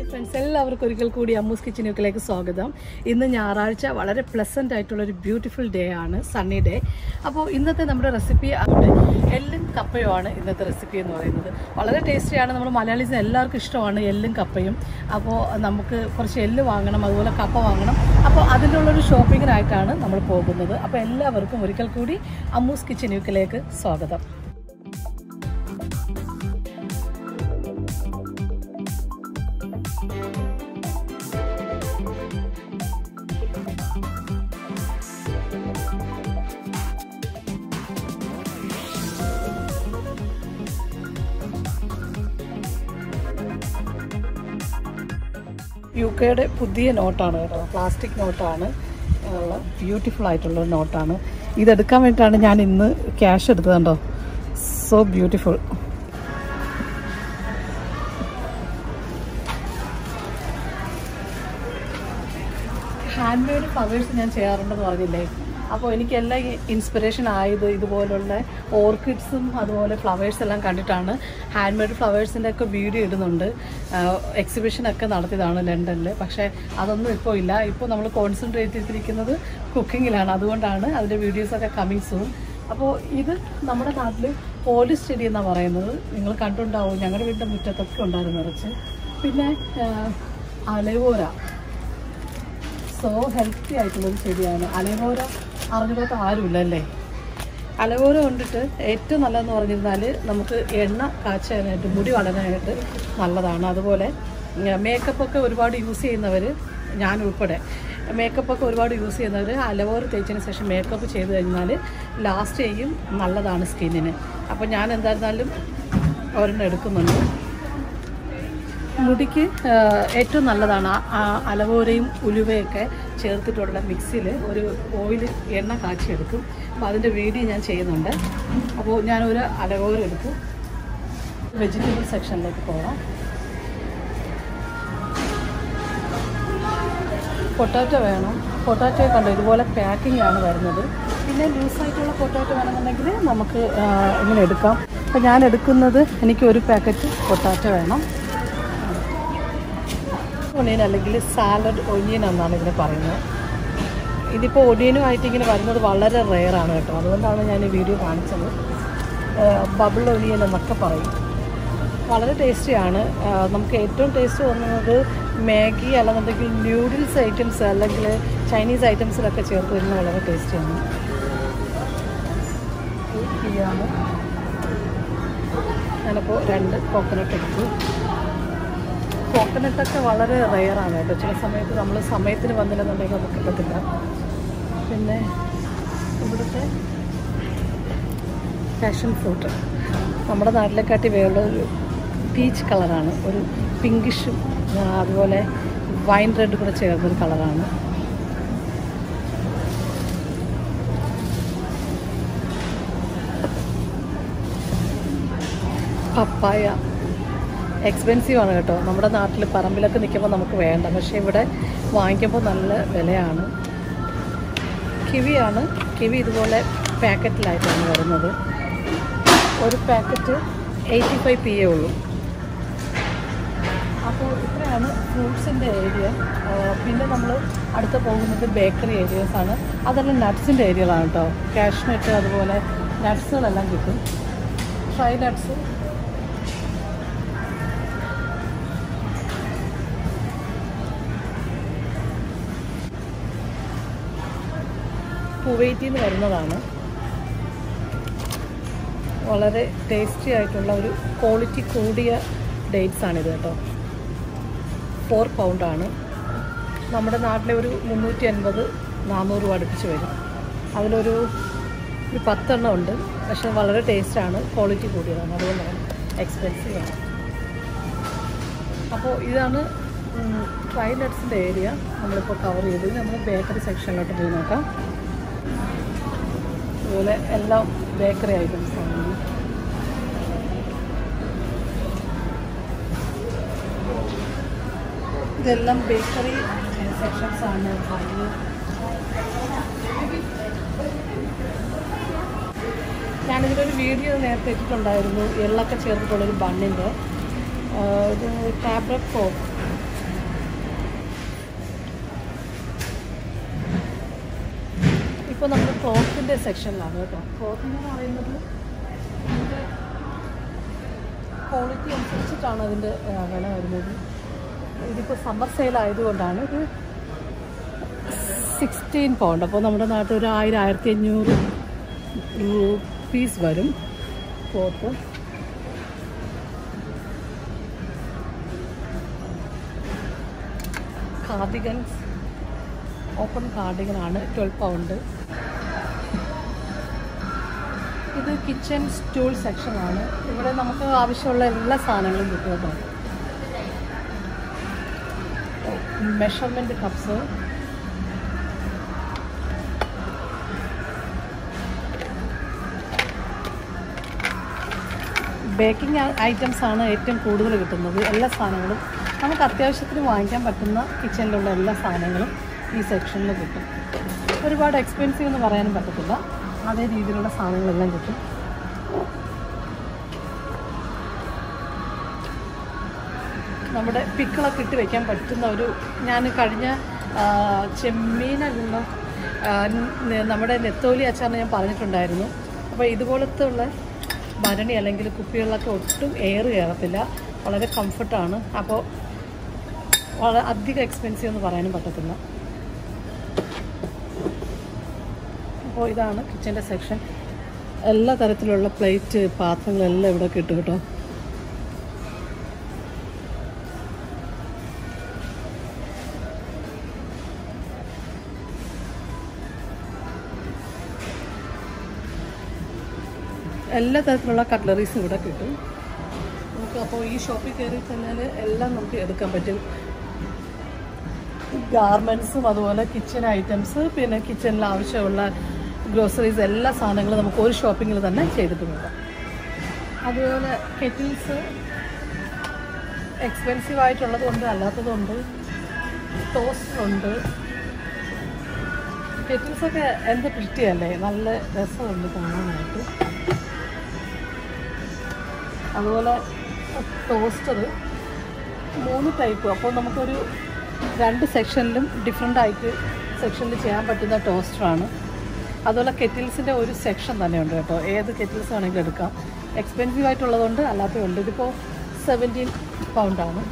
Friends എല്ലാവർക്കും ഒരിക്കൽ കൂടി അമ്മൂസ് കിച്ചൻ യുക്കിലേക്ക് സ്വാഗതം. ഇന്ന് ഞായറാഴ്ച വളരെ പ്ലസൻ്റ് ആയിട്ടുള്ളൊരു ബ്യൂട്ടിഫുൾ ഡേ ആണ്, സണ്ണി ഡേ. അപ്പോൾ ഇന്നത്തെ നമ്മുടെ റെസിപ്പി എല്ലും കപ്പയുമാണ് ഇന്നത്തെ റെസിപ്പി എന്ന് പറയുന്നത്. വളരെ ടേസ്റ്റിയാണ്, നമ്മൾ മലയാളീസിന് എല്ലാവർക്കും ഇഷ്ടമാണ് എല്ലും കപ്പയും. അപ്പോൾ നമുക്ക് കുറച്ച് എല്ല് വാങ്ങണം, അതുപോലെ കപ്പ വാങ്ങണം. അപ്പോൾ അതിൻ്റെ ഉള്ളൊരു ഷോപ്പിങ്ങിനായിട്ടാണ് നമ്മൾ പോകുന്നത്. അപ്പോൾ എല്ലാവർക്കും ഒരിക്കൽ കൂടി അമ്മൂസ് കിച്ചൻ യുക്കിലേക്ക് സ്വാഗതം. യുകെയുടെ പുതിയ നോട്ടാണ് കേട്ടോ, പ്ലാസ്റ്റിക് നോട്ടാണ്, ബ്യൂട്ടിഫുൾ ആയിട്ടുള്ളൊരു നോട്ടാണ്. ഇതെടുക്കാൻ വേണ്ടിയിട്ടാണ് ഞാൻ ഇന്ന് ക്യാഷ് എടുത്തത് കേട്ടോ. So beautiful. Hand made flowers ഞാൻ ചെയ്യാറുണ്ടെന്ന് പറഞ്ഞില്ലേ. അപ്പോൾ എനിക്കെല്ലാം ഇൻസ്പിറേഷൻ ആയത് ഇതുപോലുള്ള ഓർക്കിഡ്സും അതുപോലെ ഫ്ലവേഴ്സ് എല്ലാം കണ്ടിട്ടാണ്. ഹാൻഡ് മെയ്ഡ് ഫ്ലവേഴ്സിൻ്റെ ഒക്കെ വീഡിയോ ഇടുന്നുണ്ട്, എക്സിബിഷനൊക്കെ നടത്തിയതാണ് ലണ്ടനിൽ. പക്ഷേ അതൊന്നും ഇപ്പോൾ ഇല്ല. ഇപ്പോൾ നമ്മൾ കോൺസെൻട്രേറ്റ് ചെയ്തിരിക്കുന്നത് കുക്കിങ്ങിലാണ്, അതുകൊണ്ടാണ് അതിൻ്റെ വീഡിയോസൊക്കെ കമ്മിങ് സൂൺ. അപ്പോൾ ഇത് നമ്മുടെ നാട്ടിൽ പോളിഷ് ചെടി എന്നാണ് പറയുന്നത്. നിങ്ങൾ കണ്ടുണ്ടാവും, ഞങ്ങളുടെ വീടിൻ്റെ മുറ്റത്തൊക്കെ ഉണ്ടായിരുന്നു നിറച്ച്. പിന്നെ അലവോര, സോ ഹെൽത്തി ആയിട്ടുള്ളൊരു ചെടിയാണ് അലവോര. അറിഞ്ഞിട്ട് ആരുമില്ല അല്ലേ. അലവോര കൊണ്ടിട്ട് ഏറ്റവും നല്ലതെന്ന് പറഞ്ഞിരുന്നാൽ നമുക്ക് എണ്ണ കാച്ചാനായിട്ട്, മുടി വളരാനായിട്ട് നല്ലതാണ്. അതുപോലെ മേക്കപ്പൊക്കെ ഒരുപാട് യൂസ് ചെയ്യുന്നവർ, ഞാൻ ഉൾപ്പെടെ മേക്കപ്പൊക്കെ ഒരുപാട് യൂസ് ചെയ്യുന്നവർ അലവോര തേച്ചതിന് ശേഷം മേക്കപ്പ് ചെയ്ത് കഴിഞ്ഞാൽ ലാസ്റ്റ് ചെയ്യും, നല്ലതാണ് സ്കിന്നിന്. അപ്പോൾ ഞാൻ എന്തായിരുന്നാലും ഒരെണ്ണം എടുക്കുന്നുണ്ട്. മുടിക്ക് ഏറ്റവും നല്ലതാണ് അലവോരയും ഉലുവയൊക്കെ ചേർത്തിട്ടുള്ള മിക്സിയിൽ ഒരു ഓയിൽ എണ്ണ കാച്ചിയെടുക്കും. അപ്പോൾ അതിൻ്റെ വീഡിയോ ഞാൻ ചെയ്യുന്നുണ്ട്. അപ്പോൾ ഞാനൊരു അലവോര എടുക്കും. വെജിറ്റബിൾ സെക്ഷനിലേക്ക് പോകാം. പൊട്ടാറ്റോ വേണം. പൊട്ടാറ്റോ കണ്ടോ, ഇതുപോലെ പാക്കിംഗ് ആണ് വരുന്നത്. പിന്നെ ലൂസായിട്ടുള്ള പൊട്ടാറ്റോ വേണമെന്നുണ്ടെങ്കിൽ നമുക്ക് ഇങ്ങനെ എടുക്കാം. അപ്പോൾ ഞാൻ എടുക്കുന്നത്, എനിക്ക് ഒരു പാക്കറ്റ് പൊട്ടാറ്റോ വേണം. ഒണിയൻ അല്ലെങ്കിൽ സാലഡ് ഒനിയൻ എന്നാണ് ഇതിനെ പറയുന്നത്. ഇതിപ്പോൾ ഒനിയനുമായിട്ട് ഇങ്ങനെ വരുന്നത് വളരെ റെയറാണ് കേട്ടോ, അതുകൊണ്ടാണ് ഞാൻ ഈ വീഡിയോ കാണിച്ചത്. ബബിൾ ഒനിയൻ എന്നൊക്കെ പറയും. വളരെ ടേസ്റ്റിയാണ്. നമുക്ക് ഏറ്റവും ടേസ്റ്റ് തോന്നുന്നത് മാഗി അല്ലെന്നുണ്ടെങ്കിൽ ന്യൂഡിൽസ് ഐറ്റംസ് അല്ലെങ്കിൽ ചൈനീസ് ഐറ്റംസിലൊക്കെ ചേർത്ത് വരുന്നത് വളരെ ടേസ്റ്റിയാണ്. ഞാനിപ്പോൾ 2 കോക്കനട്ട് എടുത്തു. കോക്കനട്ടൊക്കെ വളരെ റെയറാണ് കേട്ടോ. ചില സമയത്ത് നമ്മൾ സമയത്തിന് വന്നില്ലെന്നുണ്ടെങ്കിൽ അത് കിട്ടത്തില്ല. പിന്നെ ഇവിടുത്തെ പാഷൻ ഫ്രൂട്ട് നമ്മുടെ നാട്ടിലെക്കാട്ടി വേറൊരു പീച്ച് കളറാണ്, ഒരു പിങ്കിഷും അതുപോലെ വൈൻ റെഡ് കൂടെ ചേർന്നൊരു കളറാണ്. പപ്പായ എക്സ്പെൻസീവ് ആണ് കേട്ടോ. നമ്മുടെ നാട്ടിൽ പറമ്പിലൊക്കെ നിൽക്കുമ്പോൾ നമുക്ക് വേണ്ട, പക്ഷേ ഇവിടെ വാങ്ങിക്കുമ്പോൾ നല്ല വിലയാണ്. കിവിയാണ്. കിവി ഇതുപോലെ പാക്കറ്റിലായിട്ടാണ് വരുന്നത്. ഒരു പാക്കറ്റ് 85 PA ഉള്ളൂ. അപ്പോൾ ഇത്രയാണ് ഫ്രൂട്ട്സിൻ്റെ ഏരിയ. പിന്നെ നമ്മൾ അടുത്ത് പോകുന്നത് ബേക്കറി ഏരിയാസാണ്. അതെല്ലാം നട്ട്സിൻ്റെ ഏരിയകളാണ് കേട്ടോ. കാഷ്നട്ട് അതുപോലെ നട്ട്സുകളെല്ലാം കിട്ടും. ഫ്രൈ നട്ട്സ്, കുവൈറ്റിൽ നിന്ന് വരുന്നതാണ്. വളരെ ടേസ്റ്റി ആയിട്ടുള്ള ഒരു ക്വാളിറ്റി കൂടിയ ഡേറ്റ്സാണിത് കേട്ടോ. 4 പൗണ്ടാണ്. നമ്മുടെ നാട്ടിലെ ഒരു 350-400 അടുപ്പിച്ച് വരും. അതിലൊരു 10 എണ്ണം ഉണ്ട്, പക്ഷേ വളരെ ടേസ്റ്റാണ്, ക്വാളിറ്റി കൂടിയതാണ്, അതുകൊണ്ടാണ് എക്സ്പെൻസീവാണ്. അപ്പോൾ ഇതാണ് ഫ്രൈ നട്ട്സിൻ്റെ ഏരിയ നമ്മളിപ്പോൾ കവർ ചെയ്ത്. നമ്മൾ ബേക്കറി സെക്ഷനിലോട്ട് പോയി നോക്കാം. അതുപോലെ എല്ലാം ബേക്കറി ഐറ്റംസാണ്. ഇതെല്ലാം ബേക്കറി സെക്ഷൻസാണ്. ഞാനിതിലൊരു വീഡിയോ നേരത്തെ ഇട്ടിട്ടുണ്ടായിരുന്നു, എള്ളൊക്കെ ചേർത്തിട്ടുള്ളൊരു ബണ്ണിൻ്റെ. ഇത് ഫാബ്രിക് ഫോക്ക് ഇതിപ്പോൾ നമ്മൾ ക്ലോത്തിൻ്റെ സെക്ഷനിലാണ് കേട്ടോ. ക്ലോത്ത് എന്ന് പറയുന്നത് ക്വാളിറ്റി അനുസരിച്ചിട്ടാണ് അതിൻ്റെ വില വരുന്നത്. ഇതിപ്പോൾ സമ്മർ സെയിൽ ആയതുകൊണ്ടാണ് ഇത് 16 പൗണ്ട്. അപ്പോൾ നമ്മുടെ നാട്ടിൽ ഒരു 1000-1500 രൂപീസ് വരും ക്ലോത്ത്. കാർഡിഗൻസ്, ഓപ്പൺ കാർഡിഗനാണ് 12 പൗണ്ട്. ഇത് കിച്ചൺ സ്റ്റൂൾ സെക്ഷനാണ്. ഇവിടെ നമുക്ക് ആവശ്യമുള്ള എല്ലാ സാധനങ്ങളും കിട്ടും കേട്ടോ. മെഷർമെൻറ്റ് കപ്സ്, ബേക്കിംഗ് ഐറ്റംസ് ആണ് ഏറ്റവും കൂടുതൽ കിട്ടുന്നത്. എല്ലാ സാധനങ്ങളും നമുക്ക് അത്യാവശ്യത്തിന് വാങ്ങിക്കാൻ പറ്റുന്ന കിച്ചണിലുള്ള എല്ലാ സാധനങ്ങളും ഈ സെക്ഷനിൽ കിട്ടും. ഒരുപാട് എക്സ്പെൻസീവ് എന്ന് പറയാനും പറ്റത്തില്ല, അതേ രീതിയിലുള്ള സാധനങ്ങളെല്ലാം കിട്ടും. നമ്മുടെ പിക്കിളൊക്കെ ഇട്ട് വയ്ക്കാൻ പറ്റുന്ന ഒരു, ഞാൻ കഴിഞ്ഞ ചെമ്മീനല്ല നമ്മുടെ നെത്തോലി അച്ചാറിന് ഞാൻ പറഞ്ഞിട്ടുണ്ടായിരുന്നു. അപ്പോൾ ഇതുപോലത്തെ ഉള്ള ഭരണി അല്ലെങ്കിൽ കുപ്പികളിലൊക്കെ ഒട്ടും എയർ കയറത്തില്ല, വളരെ കംഫർട്ടാണ്. അപ്പോൾ വളരെ അധികം എക്സ്പെൻസീവ് എന്ന് പറയാനും പറ്റത്തില്ല. അപ്പോൾ ഇതാണ് കിച്ചൻ്റെ സെക്ഷൻ. എല്ലാ തരത്തിലുള്ള പ്ലേറ്റ് പാത്രങ്ങളെല്ലാം ഇവിടെ കിട്ടും കേട്ടോ. എല്ലാ തരത്തിലുള്ള കട്ട്ലറീസും ഇവിടെ കിട്ടും നമുക്ക്. അപ്പോൾ ഈ ഷോപ്പിൽ കയറി കഴിഞ്ഞാൽ എല്ലാം നമുക്ക് എടുക്കാൻ പറ്റും. ഗാർമെൻറ്റ്സും അതുപോലെ കിച്ചൺ ഐറ്റംസ്, പിന്നെ കിച്ചണിൽ ആവശ്യമുള്ള ഗ്രോസറീസ്, എല്ലാ സാധനങ്ങളും നമുക്ക് ഒരു ഷോപ്പിങ്ങിൽ തന്നെ ചെയ്തിട്ട് പോകാം. അതുപോലെ കെറ്റിൽസ് എക്സ്പെൻസീവ് ആയിട്ടുള്ളതുകൊണ്ട് അല്ലാത്തതുണ്ട്. ടോസ്റ്ററുണ്ട്. കെറ്റിൽസൊക്കെ എന്ത് പ്രിറ്റിയല്ലേ, നല്ല രസമുണ്ട് കാണാനായിട്ട്. അതുപോലെ ടോസ്റ്റർ 3 ടൈപ്പ്. അപ്പോൾ നമുക്കൊരു 2 സെക്ഷനിലും ഡിഫറെൻ്റ് ആയിട്ട് സെക്ഷനിൽ ചെയ്യാൻ പറ്റുന്ന ടോസ്റ്ററാണ്. അതുപോലെ കെറ്റിൽസിൻ്റെ ഒരു സെക്ഷൻ തന്നെ ഉണ്ട് കേട്ടോ. ഏത് കെറ്റിൽസ് വേണമെങ്കിലും എടുക്കാം. എക്സ്പെൻസീവ് ആയിട്ടുള്ളതുകൊണ്ട് അല്ലാത്തതുണ്ട്. ഇതിപ്പോൾ 17 പൗണ്ടാണ്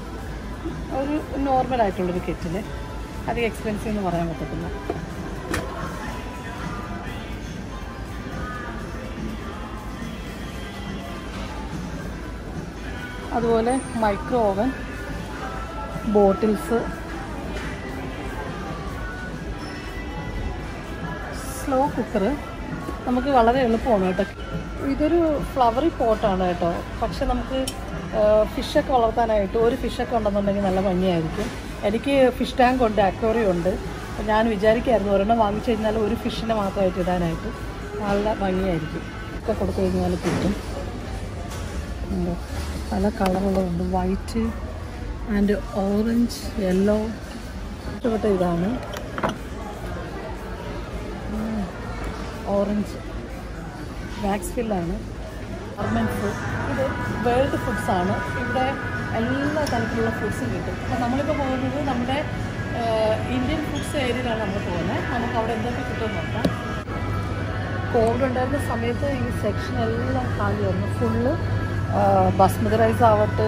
ഒരു നോർമലായിട്ടുള്ളൊരു കെറ്റിന്. അധികം എക്സ്പെൻസീവ് എന്ന് പറയാൻ പറ്റത്തില്ല. അതുപോലെ micro oven, bottles, slow cooker നമുക്ക് വളരെ എളുപ്പമാണ് കേട്ടോ. ഇതൊരു ഫ്ലവറി പോട്ടാണ് കേട്ടോ. പക്ഷെ നമുക്ക് ഫിഷൊക്കെ വളർത്താനായിട്ട് ഒരു ഫിഷൊക്കെ ഉണ്ടെന്നുണ്ടെങ്കിൽ നല്ല ഭംഗിയായിരിക്കും. എനിക്ക് ഫിഷ് ടാങ്ക് ഉണ്ട്, അക്വേറിയം ഉണ്ട്. അപ്പോൾ ഞാൻ വിചാരിക്കുമായിരുന്നു ഒരെണ്ണം വാങ്ങിച്ചു കഴിഞ്ഞാൽ ഒരു ഫിഷിനെ മാത്രമായിട്ട് ഇടാനായിട്ട് നല്ല ഭംഗിയായിരിക്കും. ഒക്കെ കൊടുത്തു കഴിഞ്ഞാൽ കിട്ടും. പല കളറുകളുണ്ട്, വൈറ്റ് ആൻഡ് ഓറഞ്ച്, യെല്ലോ. ഇഷ്ടപ്പെട്ട ഇതാണ് ഓറഞ്ച്. വാക്സ് ഫില്ലാണ്. ഗാർമെൻറ്റ്സ്. ഇത് വേൾഡ് ഫുഡ്സാണ്. ഇവിടെ എല്ലാ തരത്തിലുള്ള ഫുഡ്സും കിട്ടും. അപ്പോൾ നമ്മളിപ്പോൾ പോകുന്നത് നമ്മുടെ ഇന്ത്യൻ ഫുഡ്സ് ഏരിയയിലാണ് നമ്മൾ പോകുന്നത്. നമുക്ക് അവിടെ എന്തൊക്കെ കിട്ടുമെന്ന് നോക്കാം. കോവിഡ് ഉണ്ടായിരുന്ന സമയത്ത് ഈ സെക്ഷൻ എല്ലാം കാലിയായിരുന്നു. ഫുള്ള് ബസ്മതി റൈസ് ആവട്ടെ,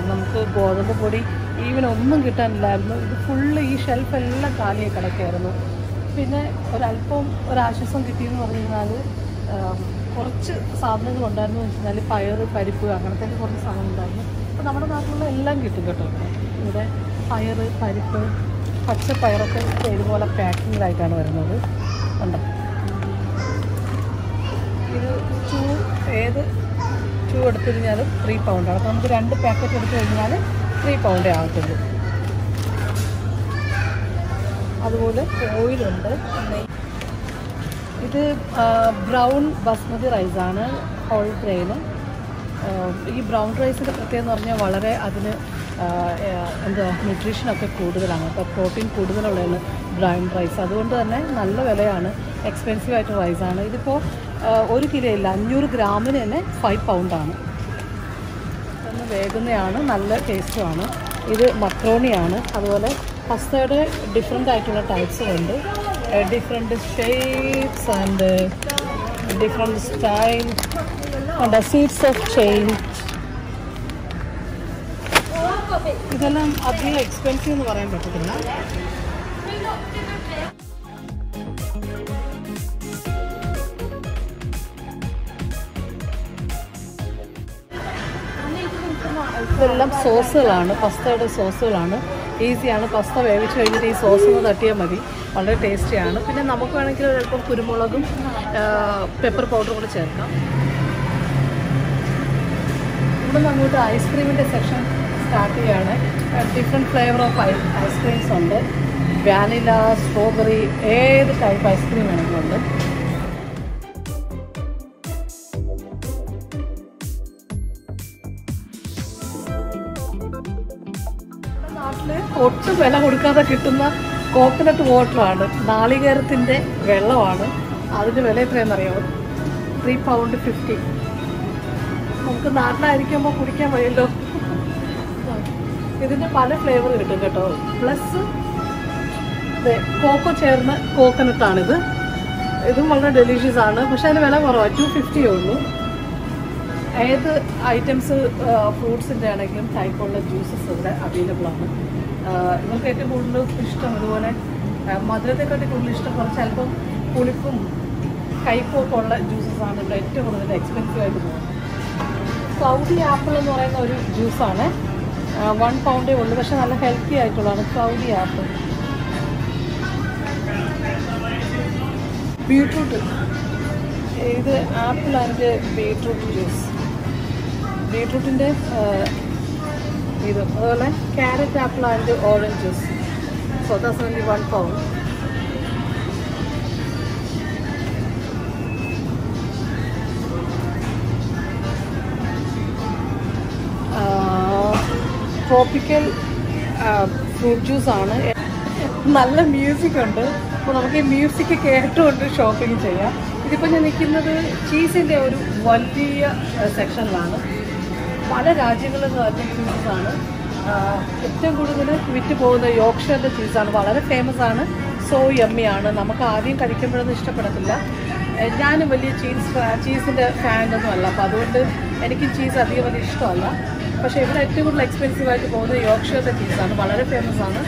നമുക്ക് ഗോതമ്പ് പൊടി, ഈവൻ ഒന്നും കിട്ടാനില്ലായിരുന്നു. ഇത് ഫുള്ള് ഈ ഷെൽഫെല്ലാം കാലിയായി കിടക്കുകയായിരുന്നു. പിന്നെ ഒരല്പം ഒരാശ്വാസം കിട്ടിയെന്ന് പറഞ്ഞു കഴിഞ്ഞാൽ കുറച്ച് സാധനങ്ങൾ ഉണ്ടായിരുന്നു എന്ന് വെച്ചാൽ പയർ, പരിപ്പ്, അങ്ങനത്തെ കുറച്ച് സാധനം ഉണ്ടായിരുന്നു. അപ്പോൾ നമ്മുടെ നാട്ടിലുള്ള എല്ലാം കിട്ടും കേട്ടോ. ഇവിടെ പയർ, പരിപ്പ്, പച്ചപ്പയറൊക്കെ ഇതുപോലെ പാക്കിങ്ങിലായിട്ടാണ് വരുന്നത്. ഉണ്ടോ? ഇത് ഏത് 2 എടുത്തു കഴിഞ്ഞാലും 3 പൗണ്ടാണ്. അപ്പോൾ നമുക്ക് 2 പാക്കറ്റ് എടുത്തു കഴിഞ്ഞാൽ 3 പൗണ്ടേ ആകത്തുള്ളൂ. അതുപോലെ ഓയിലുണ്ട്. ഇത് ബ്രൗൺ ബസ്മതി റൈസാണ്, ഹോൾ ഗ്രെയിൻ. ഈ ബ്രൗൺ റൈസിൻ്റെ പ്രത്യേകത എന്ന് പറഞ്ഞാൽ വളരെ അതിന് ന്യൂട്രീഷനൊക്കെ കൂടുതലാണ്. അപ്പോൾ പ്രോട്ടീൻ കൂടുതലുള്ളതാണ് ബ്രൗൺ റൈസ്. അതുകൊണ്ട് തന്നെ നല്ല വിലയാണ്, എക്സ്പെൻസീവ് ആയിട്ട് റൈസാണ്. ഇതിപ്പോൾ 1 കിലോ ഇല്ല, 500 ഗ്രാമിന് തന്നെ 5 പൗണ്ടാണ്. ഒന്ന് വേകുന്നതാണ്, നല്ല ടേസ്റ്റുമാണ്. ഇത് മക്രോണിയാണ്. അതുപോലെ പസ്തയുടെ ഡിഫറെൻ്റ് ആയിട്ടുള്ള ടൈപ്സും ഉണ്ട്. different shapes and different style and the seats of change. ഇതെല്ലാം അധികം എക്സ്പെൻസീവ് എന്ന് പറയാൻ പറ്റത്തില്ല. ഇതെല്ലാം സോസുകളാണ്, പസ്തയുടെ സോസുകളാണ്. ഈസിയാണ്. പസ്ത വേവിച്ച് കഴിഞ്ഞിട്ട് ഈ സോസ് ഒന്ന് തട്ടിയാൽ മതി. വളരെ ടേസ്റ്റിയാണ്. പിന്നെ നമുക്ക് വേണമെങ്കിൽ ഒരല്പം കുരുമുളകും പെപ്പർ പൗഡറും കൂടെ ചേർക്കാം. ഇവിടെ നിന്ന് അങ്ങോട്ട് ഐസ്ക്രീമിൻ്റെ സെക്ഷൻ സ്റ്റാർട്ട് ചെയ്യുകയാണ്. ഡിഫറെൻറ്റ് ഫ്ലേവർ ഓഫ് ഐസ്ക്രീംസ് ഉണ്ട്. വാനില, സ്ട്രോബെറി, ഏത് ടൈപ്പ് ഐസ്ക്രീം വേണമെങ്കിലും ഉണ്ട്. നാട്ടിൽ ഒട്ടും വില കൊടുക്കാതെ കിട്ടുന്ന കോക്കനട്ട് വാട്ടറാണ്, നാളികേരത്തിൻ്റെ വെള്ളമാണ്. അതിൻ്റെ വില എത്രയാണെന്നറിയാമോ? £3.50. നമുക്ക് നാട്ടിലായിരിക്കുമ്പോൾ കുടിക്കാൻ വഴിയല്ലോ. ഇതിൻ്റെ പല ഫ്ലേവർ കിട്ടും കേട്ടോ. പ്ലസ് കോക്കോ ചേർന്ന കോക്കനട്ടാണിത്. ഇതും വളരെ ഡെലീഷ്യസ് ആണ്. പക്ഷേ അതിന് വില കുറവാണ്, £2.50 ഉള്ളൂ. ഏത് ഐറ്റംസ് ഫ്രൂട്ട്സിൻ്റെ ആണെങ്കിലും ടൈപ്പുള്ള ജ്യൂസസ് ഇവിടെ അവൈലബിൾ ആണ്. ഇവർക്ക് ഏറ്റവും കൂടുതൽ ഇഷ്ടം ഇതുപോലെ മധുരത്തെക്കാട്ടി കൂടുതൽ ഇഷ്ടം കുറച്ച് അല്പം പുളിപ്പും കയ്പും ഒക്കെ ഉള്ള ജ്യൂസസാണ് ഇവിടെ ഏറ്റവും കൂടുതൽ എക്സ്പെൻസീവ് ആയിട്ട് പോകുന്നത്. സൗദി ആപ്പിൾ എന്ന് പറയുന്ന ഒരു ജ്യൂസാണ്. £1 ഉള്ളൂ. പക്ഷെ നല്ല ഹെൽത്തി ആയിട്ടുള്ളതാണ് സൗദി ആപ്പിൾ. ബീട്രൂട്ട്, ഇത് ആപ്പിൾ ആൻഡ് ബീട്രൂട്ട് ജ്യൂസ്. ബീട്രൂട്ടിൻ്റെ ഇത് അതുപോലെ carrot, apple and orange juice. So that's only £1. Tropical fruit ജ്യൂസാണ്. നല്ല മ്യൂസിക് ഉണ്ട്. അപ്പോൾ നമുക്ക് ഈ മ്യൂസിക് കേട്ടുകൊണ്ട് ഷോപ്പിംഗ് ചെയ്യാം. ഇതിപ്പോൾ ഞാൻ നിൽക്കുന്നത് ചീസിൻ്റെ ഒരു വലിയ സെക്ഷനിലാണ്. പല രാജ്യങ്ങളിൽ നിന്ന് വരുന്ന ചീസാണ്. ഏറ്റവും കൂടുതൽ വിറ്റ് പോകുന്ന യോർക്ക്ഷയറിൻ്റെ ചീസാണ്. വളരെ ഫേമസ് ആണ്. സോ യമ്മിയാണ്. നമുക്ക് ആദ്യം കഴിക്കുമ്പോഴൊന്നും ഇഷ്ടപ്പെടത്തില്ല. ഞാനും വലിയ ചീസിൻ്റെ ഫാനൊന്നും അല്ല. അപ്പോൾ അതുകൊണ്ട് എനിക്ക് ചീസ് അധികം വലിയ ഇഷ്ടമല്ല. പക്ഷേ ഇവിടെ ഏറ്റവും കൂടുതൽ എക്സ്പെൻസീവായിട്ട് പോകുന്നത് യോർക്ക്ഷയറിൻ്റെ ചീസാണ്. വളരെ ഫേമസ് ആണ്.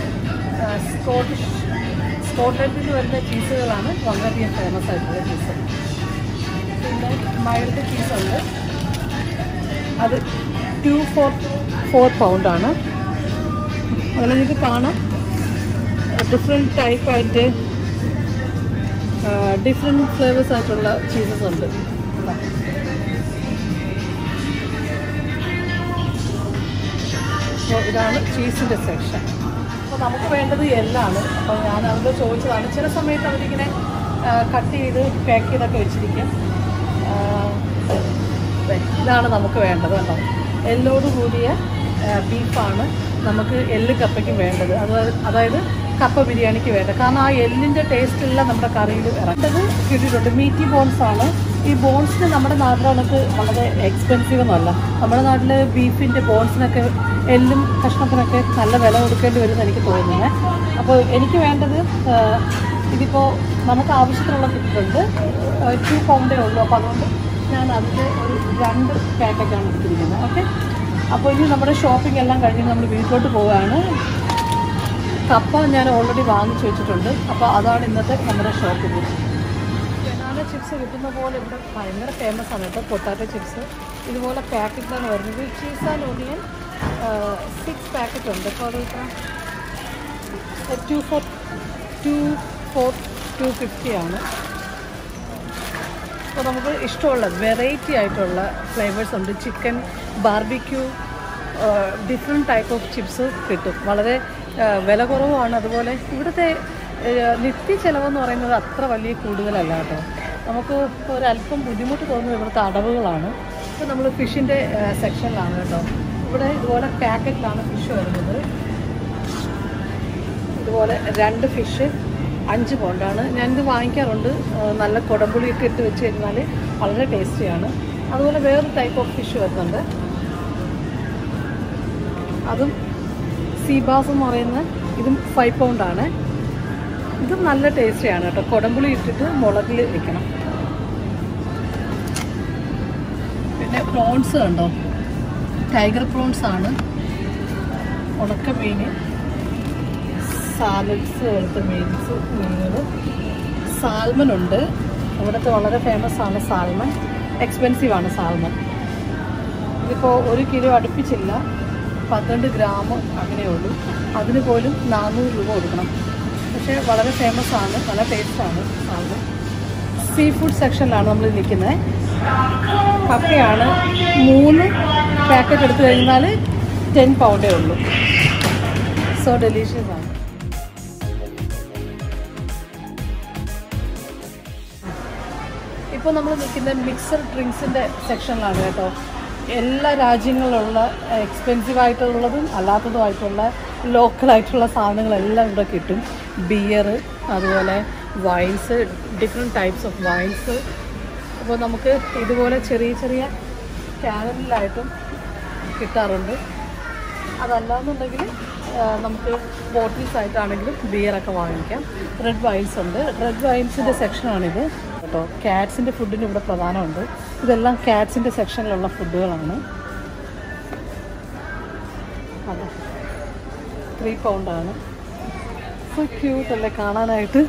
സ്കോട്ട്ലൻഡിൽ നിന്ന് വരുന്ന ചീസുകളാണ് വളരെയധികം ഫേമസ് ആയിട്ടുള്ള ചീസ്. പിന്നെ മൈൽഡ് ചീസുണ്ട്. അത് £4 അങ്ങനെ നിങ്ങൾക്ക് കാണാം. ഡിഫറെൻറ്റ് ടൈപ്പായിട്ട് ഡിഫറെൻറ്റ് ഫ്ലേവേഴ്സ് ആയിട്ടുള്ള ചീസസ് ഉണ്ട്. അപ്പോൾ ഇതാണ് ചീസിൻ്റെ സെക്ഷൻ. അപ്പോൾ നമുക്ക് വേണ്ടത് എല്ലാമാണ്. അപ്പോൾ ഞാൻ അവരോട് ചോദിച്ചതാണ്. ചില സമയത്ത് അവരിങ്ങനെ കട്ട് ചെയ്ത് പാക്ക് ചെയ്തൊക്കെ വെച്ചിരിക്കും. ഇതാണ് നമുക്ക് വേണ്ടത് കേട്ടോ. എല്ലോട് കൂടിയ ബീഫാണ് നമുക്ക് എല്ല് കപ്പയ്ക്കും വേണ്ടത്. അതായത് കപ്പ ബിരിയാണിക്ക് വേണ്ടത്. കാരണം ആ എല്ലിൻ്റെ ടേസ്റ്റെല്ലാം നമ്മുടെ കറിയിൽ ഇറങ്ങേണ്ടത് കിട്ടിയിട്ടുണ്ട്. മീറ്റി ബോൺസാണ്. ഈ ബോൺസിന് നമ്മുടെ നാട്ടിലൊക്കെ വളരെ എക്സ്പെൻസീവ് ഒന്നുമല്ല. നമ്മുടെ നാട്ടിൽ ബീഫിൻ്റെ ബോൺസിനൊക്കെ എല്ലും കഷ്ണത്തിനൊക്കെ നല്ല വില കൊടുക്കേണ്ടി വരുമെന്ന് എനിക്ക് തോന്നുന്നത്. അപ്പോൾ എനിക്ക് വേണ്ടത് ഇതിപ്പോൾ നമുക്ക് ആവശ്യത്തിനുള്ള കിട്ടിയിട്ടുണ്ട്. £2 ഉള്ളൂ. അപ്പോൾ അതുകൊണ്ട് ഞാൻ അതിൻ്റെ ഒരു 2 പാക്കറ്റാണ് എടുത്തിരിക്കുന്നത്. ഓക്കെ. അപ്പോൾ ഇനി നമ്മുടെ ഷോപ്പിംഗ് എല്ലാം കഴിഞ്ഞ് നമ്മൾ വീട്ടിലോട്ട് പോവുകയാണ്. കപ്പ ഞാൻ ഓൾറെഡി വാങ്ങിച്ചു വെച്ചിട്ടുണ്ട്. അപ്പോൾ അതാണ് ഇന്നത്തെ നമ്മുടെ ഷോപ്പിംഗ്. ബനാന ചിപ്സ് കിട്ടുന്ന പോലെ ഇവിടെ ഭയങ്കര ഫേമസ് ആണ് കേട്ടോ. പൊട്ടാറ്റോ ചിപ്സ് ഇതുപോലെ പാക്കറ്റിലാണ് വരുന്നത്. ചീസ് ആൻഡ് ഒനിയൻ 6 പാക്കറ്റ് ഉണ്ട്. അപ്പോൾ അത് £250 ആണ്. അപ്പോൾ നമുക്ക് ഇഷ്ടമുള്ള വെറൈറ്റി ആയിട്ടുള്ള ഫ്ലേവേഴ്സ് ഉണ്ട്. Chicken, barbecue, different type of chips കിട്ടും. വളരെ വില കുറവാണ്. അതുപോലെ ഇവിടുത്തെ നിത്യ ചിലവെന്ന് പറയുന്നത് അത്ര വലിയ കൂടുതലല്ല കേട്ടോ. നമുക്ക് ഒരല്പം ബുദ്ധിമുട്ട് തോന്നുന്നത് ഇവിടുത്തെ അടവുകളാണ്. ഇപ്പോൾ നമ്മൾ ഫിഷിൻ്റെ സെക്ഷനിലാണ് കേട്ടോ. ഇവിടെ ഇതുപോലെ പാക്കറ്റിലാണ് ഫിഷ് വരുന്നത്. ഇതുപോലെ 2 ഫിഷ് £5 ഞാനിത് വാങ്ങിക്കാറുണ്ട്. നല്ല കുടംപുളിയൊക്കെ ഇട്ട് വെച്ച് കഴിഞ്ഞാൽ വളരെ ടേസ്റ്റിയാണ്. അതുപോലെ വേറൊരു ടൈപ്പ് ഓഫ് ഫിഷ് വരുന്നുണ്ട്. അതും സീബാസ് എന്ന് പറയുന്ന ഇതും £5. ഇതും നല്ല ടേസ്റ്റിയാണ് കേട്ടോ. കുടംപുളി ഇട്ടിട്ട് മുളകിൽ വെക്കണം. പിന്നെ പ്രോൺസ് കണ്ടോ, ടൈഗർ പ്രോൺസ് ആണ്. ഉണക്കമീൻ, സാലഡ്സ് പോലത്തെ മീനുകൾ. സാൽമൺ ഉണ്ട്. ഇവിടുത്തെ വളരെ ഫേമസ് ആണ് സാൽമൺ. എക്സ്പെൻസീവ് ആണ് സാൽമൺ. ഇതിപ്പോൾ 1 കിലോ അടുപ്പിച്ചില്ല, 12 ഗ്രാം അങ്ങനെയുള്ളൂ. അതിന് പോലും 400 രൂപ കൊടുക്കണം. പക്ഷേ വളരെ ഫേമസ് ആണ്, നല്ല ടേസ്റ്റാണ് സാൽമൺ. സീ ഫുഡ് സെക്ഷനിലാണ് നമ്മൾ നിൽക്കുന്നത്. കപ്പയാണ്. 3 പാക്കറ്റ് എടുത്തു കഴിഞ്ഞാൽ 10 പൗണ്ടേ ഉള്ളൂ. സോ ഡെലീഷ്യസ് ആണ്. ഇപ്പോൾ നമ്മൾ നിൽക്കുന്ന മിക്സഡ് ഡ്രിങ്ക്സിൻ്റെ സെക്ഷനിലാണ് കേട്ടോ. എല്ലാ രാജ്യങ്ങളിലുള്ള എക്സ്പെൻസീവായിട്ടുള്ളതും അല്ലാത്തതുമായിട്ടുള്ള ലോക്കലായിട്ടുള്ള സാധനങ്ങളെല്ലാം ഇവിടെ കിട്ടും. ബിയർ, അതുപോലെ vines, different types of vines. അപ്പോൾ നമുക്ക് ഇതുപോലെ ചെറിയ ചെറിയ ക്യാരലിലായിട്ടും കിട്ടാറുണ്ട്. അതല്ലാന്നുണ്ടെങ്കിൽ നമുക്ക് ബോട്ടിൽസ് ആയിട്ടാണെങ്കിലും ബിയറൊക്കെ വാങ്ങിക്കാം. റെഡ് വൈൻസ് ഉണ്ട്. റെഡ് വൈൻസിൻ്റെ സെക്ഷനാണിത് കേട്ടോ. ക്യാറ്റ്സിൻ്റെ ഫുഡിന് ഇവിടെ പ്രധാനമുണ്ട്. ഇതെല്ലാം ക്യാറ്റ്സിൻ്റെ സെക്ഷനിലുള്ള ഫുഡുകളാണ്. അതെ, 3 പൗണ്ടാണ്. സോ ക്യൂട്ട് അല്ലേ കാണാനായിട്ട്.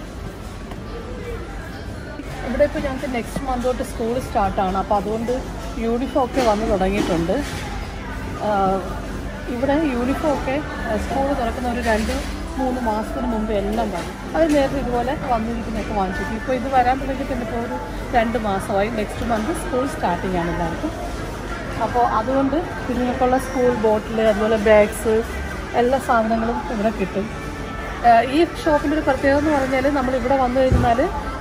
ഇവിടെ ഇപ്പോൾ ഞങ്ങൾക്ക് നെക്സ്റ്റ് മന്ത് തൊട്ട് സ്കൂൾ സ്റ്റാർട്ടാണ്. അപ്പോൾ അതുകൊണ്ട് യൂണിഫോം ഒക്കെ വന്ന് തുടങ്ങിയിട്ടുണ്ട്. ഇവിടെ യൂണിഫോം ഒക്കെ സ്കൂൾ തുറക്കുന്ന ഒരു 2-3 മാസത്തിന് മുമ്പ് എല്ലാം വരും. അത് നേരത്തെ ഇതുപോലെ വന്നിരിക്കുന്നതൊക്കെ വാങ്ങിച്ചു. ഇപ്പോൾ ഇത് വരാൻ തുടങ്ങിയിട്ട് ഇപ്പോൾ ഒരു 2 മാസമായി. നെക്സ്റ്റ് മന്ത് സ്കൂൾ സ്റ്റാർട്ടിംഗ് ആണ് എല്ലാവർക്കും. അപ്പോൾ അതുകൊണ്ട് ഇതിനൊക്കെയുള്ള സ്കൂൾ ബോട്ടിൽ, അതുപോലെ ബാഗ്സ്, എല്ലാ സാധനങ്ങളും ഇവിടെ കിട്ടും. ഈ ഷോപ്പിൻ്റെ ഒരു പ്രത്യേകത എന്ന് പറഞ്ഞാൽ നമ്മളിവിടെ വന്നു കഴിഞ്ഞാൽ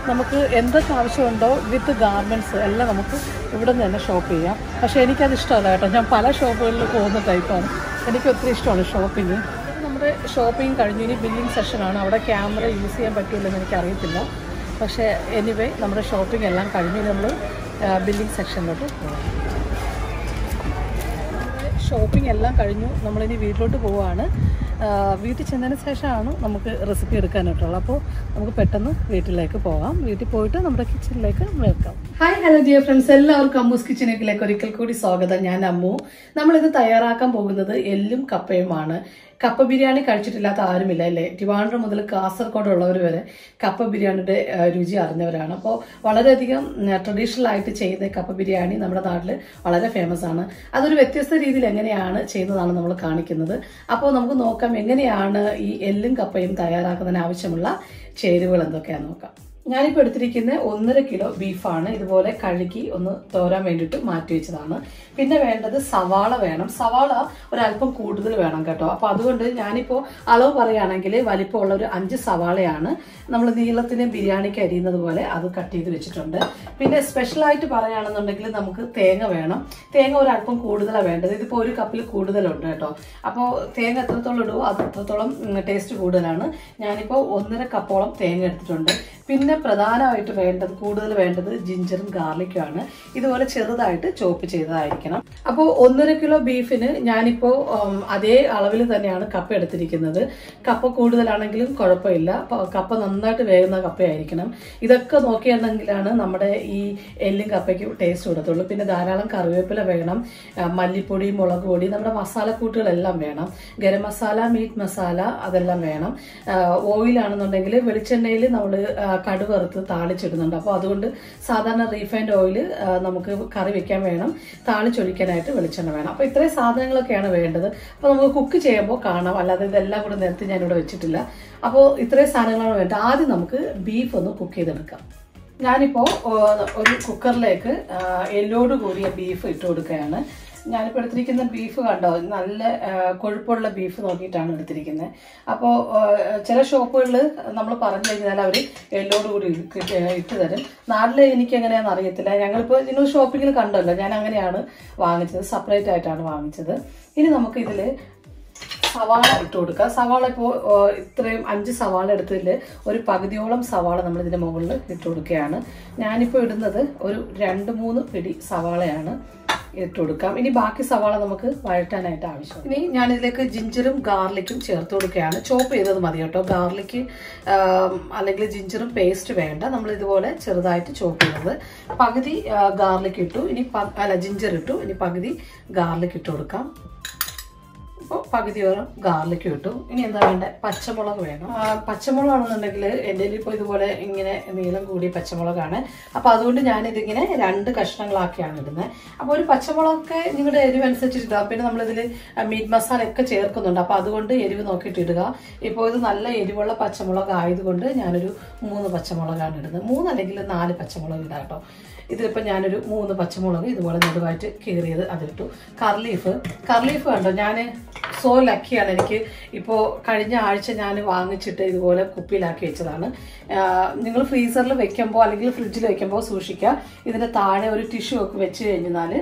നമുക്ക് എന്തൊക്കെ ആവശ്യമുണ്ടോ വിത്ത് ഗാർമെൻറ്റ്സ് എല്ലാം നമുക്ക് ഇവിടെ നിന്ന് തന്നെ ഷോപ്പ് ചെയ്യാം. പക്ഷേ എനിക്കത് ഇഷ്ടമല്ല കേട്ടോ. ഞാൻ പല ഷോപ്പുകളിൽ പോകുന്ന ടൈപ്പാണ്. എനിക്ക് ഒത്തിരി ഇഷ്ടമാണ് ഷോപ്പിംഗ്. നമ്മുടെ ഷോപ്പിംഗ് കഴിഞ്ഞു. ഇനി ബില്ലിംഗ് സെഷനാണ്. അവിടെ ക്യാമറ യൂസ് ചെയ്യാൻ പറ്റില്ലെന്ന് എനിക്കറിയത്തില്ല. പക്ഷേ എനിവേ നമ്മുടെ ഷോപ്പിംഗ് എല്ലാം കഴിഞ്ഞ് നമ്മൾ ബില്ലിംഗ് സെക്ഷനിലോട്ട് പോകാം. ഷോപ്പിംഗ് എല്ലാം കഴിഞ്ഞു. നമ്മളിനി വീട്ടിലോട്ട് പോവുകയാണ്. വീട്ടിൽ ചെന്നതിന് ശേഷമാണ് നമുക്ക് റെസിപ്പി എടുക്കാനായിട്ടുള്ളത്. അപ്പോൾ നമുക്ക് പെട്ടെന്ന് വീട്ടിലേക്ക് പോകാം. വീട്ടിൽ പോയിട്ട് നമ്മുടെ കിച്ചണിലേക്ക് welcome. Hi, hello dear friends, എല്ലാവർക്കും അമ്മൂസ് കിച്ചണിലേക്ക് ഒരിക്കൽ കൂടി സ്വാഗതം. ഞാൻ അമ്മു. നമ്മളിത് തയ്യാറാക്കാൻ പോകുന്നത് എല്ലും കപ്പയുമാണ്. കപ്പ ബിരിയാണി കഴിച്ചിട്ടില്ലാത്ത ആരുമില്ല അല്ലേ? ട്രിവാൻഡ്രം മുതൽ കാസർഗോഡ് ഉള്ളവർ വരെ കപ്പ ബിരിയാണിയുടെ രുചി അറിഞ്ഞവരാണ്. അപ്പോൾ വളരെയധികം ട്രഡീഷണൽ ആയിട്ട് ചെയ്യുന്ന കപ്പ ബിരിയാണി നമ്മുടെ നാട്ടിൽ വളരെ ഫേമസ് ആണ്. അതൊരു വ്യത്യസ്ത രീതിയിൽ എങ്ങനെയാണ് ചെയ്യുന്നതാണ് നമ്മൾ കാണിക്കുന്നത്. അപ്പോൾ നമുക്ക് നോക്കാം എങ്ങനെയാണ് ഈ എല്ലും കപ്പയും തയ്യാറാക്കുന്നതിന് ആവശ്യമുള്ള ചേരുവകൾ എന്തൊക്കെയാണെന്ന് നോക്കാം. ഞാനിപ്പോൾ എടുത്തിരിക്കുന്ന 1.5 കിലോ ബീഫാണ്. ഇതുപോലെ കഴുകി ഒന്ന് തോരാൻ വേണ്ടിയിട്ട് മാറ്റി വെച്ചതാണ്. പിന്നെ വേണ്ടത് സവാള വേണം. സവാള ഒരല്പം കൂടുതൽ വേണം കേട്ടോ. അപ്പോൾ അതുകൊണ്ട് ഞാനിപ്പോൾ അളവ് പറയുകയാണെങ്കിൽ വലിപ്പമുള്ള ഒരു 5 സവാളയാണ് നമ്മൾ നീളത്തിന് ബിരിയാണിക്ക് അരിയുന്നത് പോലെ അത് കട്ട് ചെയ്ത് വെച്ചിട്ടുണ്ട്. പിന്നെ സ്പെഷ്യലായിട്ട് പറയുകയാണെന്നുണ്ടെങ്കിൽ നമുക്ക് തേങ്ങ വേണം. തേങ്ങ ഒരല്പം കൂടുതലാണ് വേണ്ടത്. ഇതിപ്പോൾ 1 കപ്പിൽ കൂടുതലുണ്ട് കേട്ടോ. അപ്പോൾ തേങ്ങ എത്രത്തോളം ഇടുമോ അത് അത്രത്തോളം ടേസ്റ്റ് കൂടുതലാണ്. ഞാനിപ്പോൾ 1.5 കപ്പോളം തേങ്ങ എടുത്തിട്ടുണ്ട്. പിന്നെ പ്രധാനമായിട്ട് കൂടുതൽ വേണ്ടത് ജിഞ്ചറും ഗാർലിക്കും ആണ്. ഇതുപോലെ ചെറുതായിട്ട് ചോപ്പ് ചെയ്തതായിരിക്കണം. അപ്പോൾ 1.5 കിലോ ബീഫിന് ഞാനിപ്പോൾ അതേ അളവിൽ തന്നെയാണ് കപ്പ എടുത്തിരിക്കുന്നത്. കപ്പ കൂടുതലാണെങ്കിലും കുഴപ്പമില്ല. കപ്പ നന്നായിട്ട് വേകുന്ന കപ്പയായിരിക്കണം. ഇതൊക്കെ നോക്കിയാണെങ്കിലാണ് നമ്മുടെ ഈ എല്ലും കപ്പയ്ക്ക് ടേസ്റ്റ് കൊടുത്തുള്ളൂ. പിന്നെ ധാരാളം കറിവേപ്പില വേണം, മല്ലിപ്പൊടി, മുളക് പൊടി, നമ്മുടെ മസാലക്കൂട്ടുകളെല്ലാം വേണം. ഗരം മസാല, മീറ്റ് മസാല അതെല്ലാം വേണം. ഓയിലാണെന്നുണ്ടെങ്കിൽ വെളിച്ചെണ്ണയിൽ നമ്മൾ കടുക് വറുത്ത് താളിച്ചിടുന്നുണ്ട്. അപ്പോൾ അതുകൊണ്ട് സാധാരണ റീഫൈൻഡ് ഓയിൽ നമുക്ക് കറി വെക്കാൻ വേണം, താളിച്ചൊഴിക്കാനായിട്ട് വെളിച്ചെണ്ണ വേണം. അപ്പോൾ ഇത്രയും സാധനങ്ങളൊക്കെയാണ് വേണ്ടത്. അപ്പോൾ നമുക്ക് കുക്ക് ചെയ്യുമ്പോൾ കാണാം, അല്ലാതെ ഇതെല്ലാം കൂടെ നേരത്തെ ഞാനിവിടെ വെച്ചിട്ടില്ല. അപ്പോൾ ഇത്രയും സാധനങ്ങളാണ് വേണ്ടത്. ആദ്യം നമുക്ക് ബീഫ് ഒന്ന് കുക്ക് ചെയ്തെടുക്കാം. ഞാനിപ്പോൾ ഒരു കുക്കറിലേക്ക് എല്ലോട് കൂടിയ ബീഫ് ഇട്ട് കൊടുക്കുകയാണ്. ഞാനിപ്പോൾ എടുത്തിരിക്കുന്ന ബീഫ് കണ്ടോ, നല്ല കൊഴുപ്പുള്ള ബീഫ് നോക്കിയിട്ടാണ് എടുത്തിരിക്കുന്നത്. അപ്പോൾ ചില ഷോപ്പുകളിൽ നമ്മൾ പറഞ്ഞു കഴിഞ്ഞാൽ അവർ എല്ലോട് കൂടി ഇട്ട് തരും. നാട്ടിൽ എനിക്ക് എങ്ങനെയാണെന്ന് അറിയത്തില്ല. ഞങ്ങളിപ്പോൾ നിങ്ങൾ ഷോപ്പിങ്ങിൽ കണ്ടല്ലോ, ഞാൻ അങ്ങനെയാണ് വാങ്ങിച്ചത്, സെപ്പറേറ്റ് ആയിട്ടാണ് വാങ്ങിച്ചത്. ഇനി നമുക്ക് ഇതിൽ സവാള ഇട്ട് കൊടുക്കുക. സവാള ഇപ്പോൾ ഇത്രയും 5 സവാള എടുത്തതിൽ ഒരു പകുതിയോളം സവാള നമ്മൾ ഇതിൻ്റെ മുകളിൽ ഇട്ട് കൊടുക്കുകയാണ്. ഞാനിപ്പോൾ ഇടുന്നത് ഒരു 2-3 പിടി സവാളയാണ്. ഇട്ട് കൊടുക്കാം. ഇനി ബാക്കി സവാള നമുക്ക് വഴറ്റാനായിട്ട് ആവശ്യം. ഇനി ഞാനിതിലേക്ക് ജിഞ്ചറും ഗാർലിക്കും ചേർത്ത് കൊടുക്കുകയാണ്. ചോപ്പ് ചെയ്തത് മതി കേട്ടോ. ഗാർലിക്ക് അല്ലെങ്കിൽ ജിഞ്ചറും പേസ്റ്റ് വേണ്ട. നമ്മൾ ഇതുപോലെ ചെറുതായിട്ട് ചോപ്പ് ചെയ്തത്. പകുതി ഗാർലിക് ഇട്ടു, ഇനി ജിഞ്ചർ ഇട്ടു, ഇനി പകുതി ഗാർലിക് ഇട്ട് കൊടുക്കാം. അപ്പോൾ പകുതി വരെ ഗാർലിക് ഇട്ടു. ഇനി എന്താ വേണ്ടത്? പച്ചമുളക് വേണം. പച്ചമുളകാണെന്നുണ്ടെങ്കിൽ എൻ്റെ ഇപ്പോൾ ഇതുപോലെ ഇങ്ങനെ നീളം കൂടിയ പച്ചമുളകാണ്. അപ്പോൾ അതുകൊണ്ട് ഞാനിതിങ്ങനെ 2 കഷ്ണങ്ങളാക്കിയാണ് ഇടുന്നത്. അപ്പോൾ ഒരു പച്ചമുളകൊക്കെ നിങ്ങളുടെ എരിവ് അനുസരിച്ച് ഇടുക. പിന്നെ നമ്മളിതിൽ മീറ്റ് മസാല ഒക്കെ ചേർക്കുന്നുണ്ട്. അപ്പോൾ അതുകൊണ്ട് എരിവ് നോക്കിയിട്ട് ഇടുക. ഇപ്പോൾ ഇത് നല്ല എരിവുള്ള പച്ചമുളക് ആയതുകൊണ്ട് ഞാനൊരു 3 പച്ചമുളകാണ് ഇടുന്നത്. 3 അല്ലെങ്കിൽ 4 പച്ചമുളക് ഇടാം കേട്ടോ. ഇതിലിപ്പോൾ ഞാനൊരു 3 പച്ചമുളക് ഇതുപോലെ നടുവായിട്ട് കീറിയത് അതിട്ടു. കർലീഫ് കണ്ടോ, ഞാൻ സോ ലക്കിയാണ്. എനിക്ക് ഇപ്പോൾ കഴിഞ്ഞ ആഴ്ച ഞാൻ വാങ്ങിച്ചിട്ട് ഇതുപോലെ കുപ്പിയിലാക്കി വെച്ചതാണ്. നിങ്ങൾ ഫ്രീസറിൽ വെക്കുമ്പോൾ അല്ലെങ്കിൽ ഫ്രിഡ്ജിൽ വെക്കുമ്പോൾ സൂക്ഷിക്കുക. ഇതിൻ്റെ താഴെ ഒരു ടിഷ്യൂ ഒക്കെ വെച്ച് കഴിഞ്ഞാൽ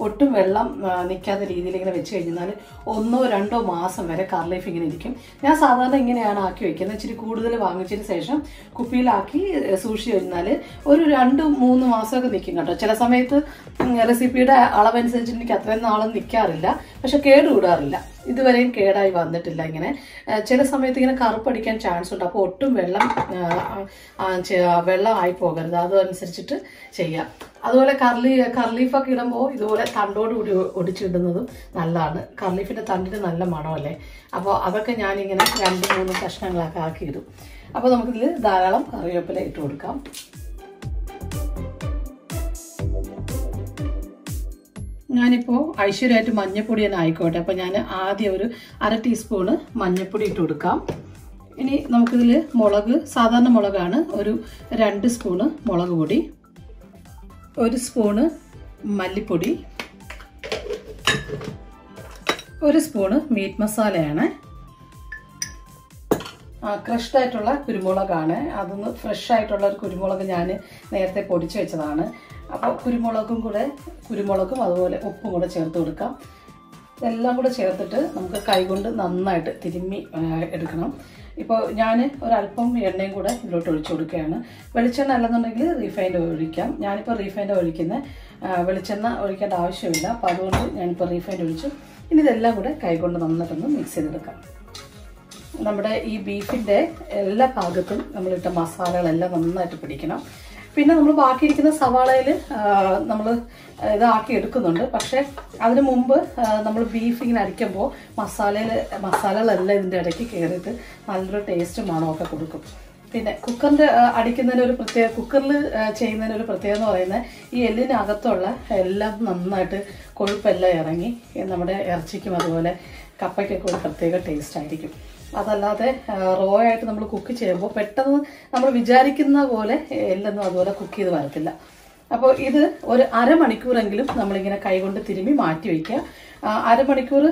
ഒട്ടും വെള്ളം നിൽക്കാത്ത രീതിയിൽ ഇങ്ങനെ വെച്ച് കഴിഞ്ഞാൽ 1-2 മാസം വരെ കർലീഫ് ഇങ്ങനെ ഇരിക്കും. ഞാൻ സാധാരണ ഇങ്ങനെയാണ് ആക്കി വെക്കുന്നത്. ഇച്ചിരി കൂടുതൽ വാങ്ങിച്ചതിന് ശേഷം കുപ്പിയിലാക്കി സൂക്ഷിച്ച് കഴിഞ്ഞാൽ ഒരു 2-3 മാസമൊക്കെ നിൽക്കും കേട്ടോ. ചില സമയത്ത് റെസിപ്പിയുടെ അളവനുസരിച്ച് എനിക്ക് അത്രയും നാളും നിൽക്കാറില്ല, പക്ഷെ കേടുകൂടാറില്ല. ഇതുവരെയും കേടായി വന്നിട്ടില്ല. ഇങ്ങനെ ചില സമയത്ത് ഇങ്ങനെ കറുപ്പടിക്കാൻ ചാൻസ് ഉണ്ട്. അപ്പോൾ ഒട്ടും വെള്ളം ആയി പോകരുത്. അതനുസരിച്ചിട്ട് ചെയ്യാം. അതുപോലെ കർലീഫൊക്കെ ഇടുമ്പോൾ ഇതുപോലെ തണ്ടോട് കൂടി ഒടിച്ചിടുന്നതും നല്ലതാണ്. കർലീഫിന്റെ തണ്ടിന് നല്ല മണമല്ലേ. അപ്പോൾ അതൊക്കെ ഞാനിങ്ങനെ 2-3 കഷ്ണങ്ങളൊക്കെ ആക്കിയിടും. അപ്പോൾ നമുക്കിതിൽ ധാരാളം കറിവേപ്പില ഇട്ട് കൊടുക്കാം. ഞാനിപ്പോൾ ഐശ്വര്യമായിട്ട് മഞ്ഞപ്പൊടി തന്നെ ആയിക്കോട്ടെ. അപ്പോൾ ഞാൻ ആദ്യം ഒരു 1/2 ടീസ്പൂണ് മഞ്ഞപ്പൊടി ഇട്ട് കൊടുക്കാം. ഇനി നമുക്കിതിൽ മുളക്, സാധാരണ മുളകാണ്, ഒരു 2 സ്പൂണ് മുളക് പൊടി, 1 സ്പൂണ് മല്ലിപ്പൊടി, 1 സ്പൂണ് മീറ്റ് മസാലയാണ്. ക്രഷ്ഡ് ആയിട്ടുള്ള കുരുമുളകാണ്. അതൊന്ന് ഫ്രഷ് ആയിട്ടുള്ള ഒരു കുരുമുളക് ഞാൻ നേരത്തെ പൊടിച്ചു വെച്ചതാണ്. അപ്പോൾ കുരുമുളകും അതുപോലെ ഉപ്പും കൂടെ ചേർത്ത് കൊടുക്കാം. ഇതെല്ലാം കൂടെ ചേർത്തിട്ട് നമുക്ക് കൈകൊണ്ട് നന്നായിട്ട് തിരുമ്മി എടുക്കണം. ഇപ്പോൾ ഞാൻ ഒരല്പം എണ്ണയും കൂടെ ഇതിലോട്ട് ഒഴിച്ചു കൊടുക്കുകയാണ്. വെളിച്ചെണ്ണ അല്ലെന്നുണ്ടെങ്കിൽ റീഫൈൻഡ് ഒഴിക്കാം. ഞാനിപ്പോൾ റീഫൈൻഡ് ഒഴിക്കുന്നത്, വെളിച്ചെണ്ണ ഒഴിക്കേണ്ട ആവശ്യമില്ല. അപ്പോൾ അതുകൊണ്ട് ഞാനിപ്പോൾ റീഫൈൻഡ് ഒഴിച്ചു. ഇനി ഇതെല്ലാം കൂടെ കൈകൊണ്ട് നന്നായിട്ടൊന്ന് മിക്സ് ചെയ്തെടുക്കാം. നമ്മുടെ ഈ ബീഫിൻ്റെ എല്ലാ ഭാഗത്തും നമ്മളിട്ട മസാലകളെല്ലാം നന്നായിട്ട് പിടിക്കണം. പിന്നെ നമ്മൾ ബാക്കിയിരിക്കുന്ന സവാളയിൽ നമ്മൾ ഇതാക്കി എടുക്കുന്നുണ്ട്. പക്ഷേ അതിന് മുമ്പ് നമ്മൾ ബീഫ് ഇങ്ങനെ അരിക്കുമ്പോൾ മസാലകളെല്ലാം ഇതിൻ്റെ ഇടയ്ക്ക് കയറിയിട്ട് നല്ലൊരു ടേസ്റ്റ് മണമൊക്കെ കൊടുക്കും. പിന്നെ കുക്കറിൽ ചെയ്യുന്നതിന് ഒരു പ്രത്യേകത എന്ന് പറയുന്നത് ഈ എല്ലിനകത്തുള്ള എല്ലാം നന്നായിട്ട് കൊഴുപ്പെല്ലാം ഇറങ്ങി നമ്മുടെ ഇറച്ചിക്കും അതുപോലെ കപ്പയ്ക്കൊക്കെ ഒരു പ്രത്യേക ടേസ്റ്റ് ആയിരിക്കും. അതല്ലാതെ റോ ആയിട്ട് നമ്മൾ കുക്ക് ചെയ്യുമ്പോൾ പെട്ടെന്ന് നമ്മൾ വിചാരിക്കുന്ന പോലെ എല്ലൊന്നും അതുപോലെ കുക്ക് ചെയ്ത് വരത്തില്ല. അപ്പോൾ ഇത് ഒരു 1/2 മണിക്കൂറെങ്കിലും നമ്മളിങ്ങനെ കൈകൊണ്ട് തിരുമ്മി മാറ്റി വയ്ക്കുക. 1/2 മണിക്കൂർ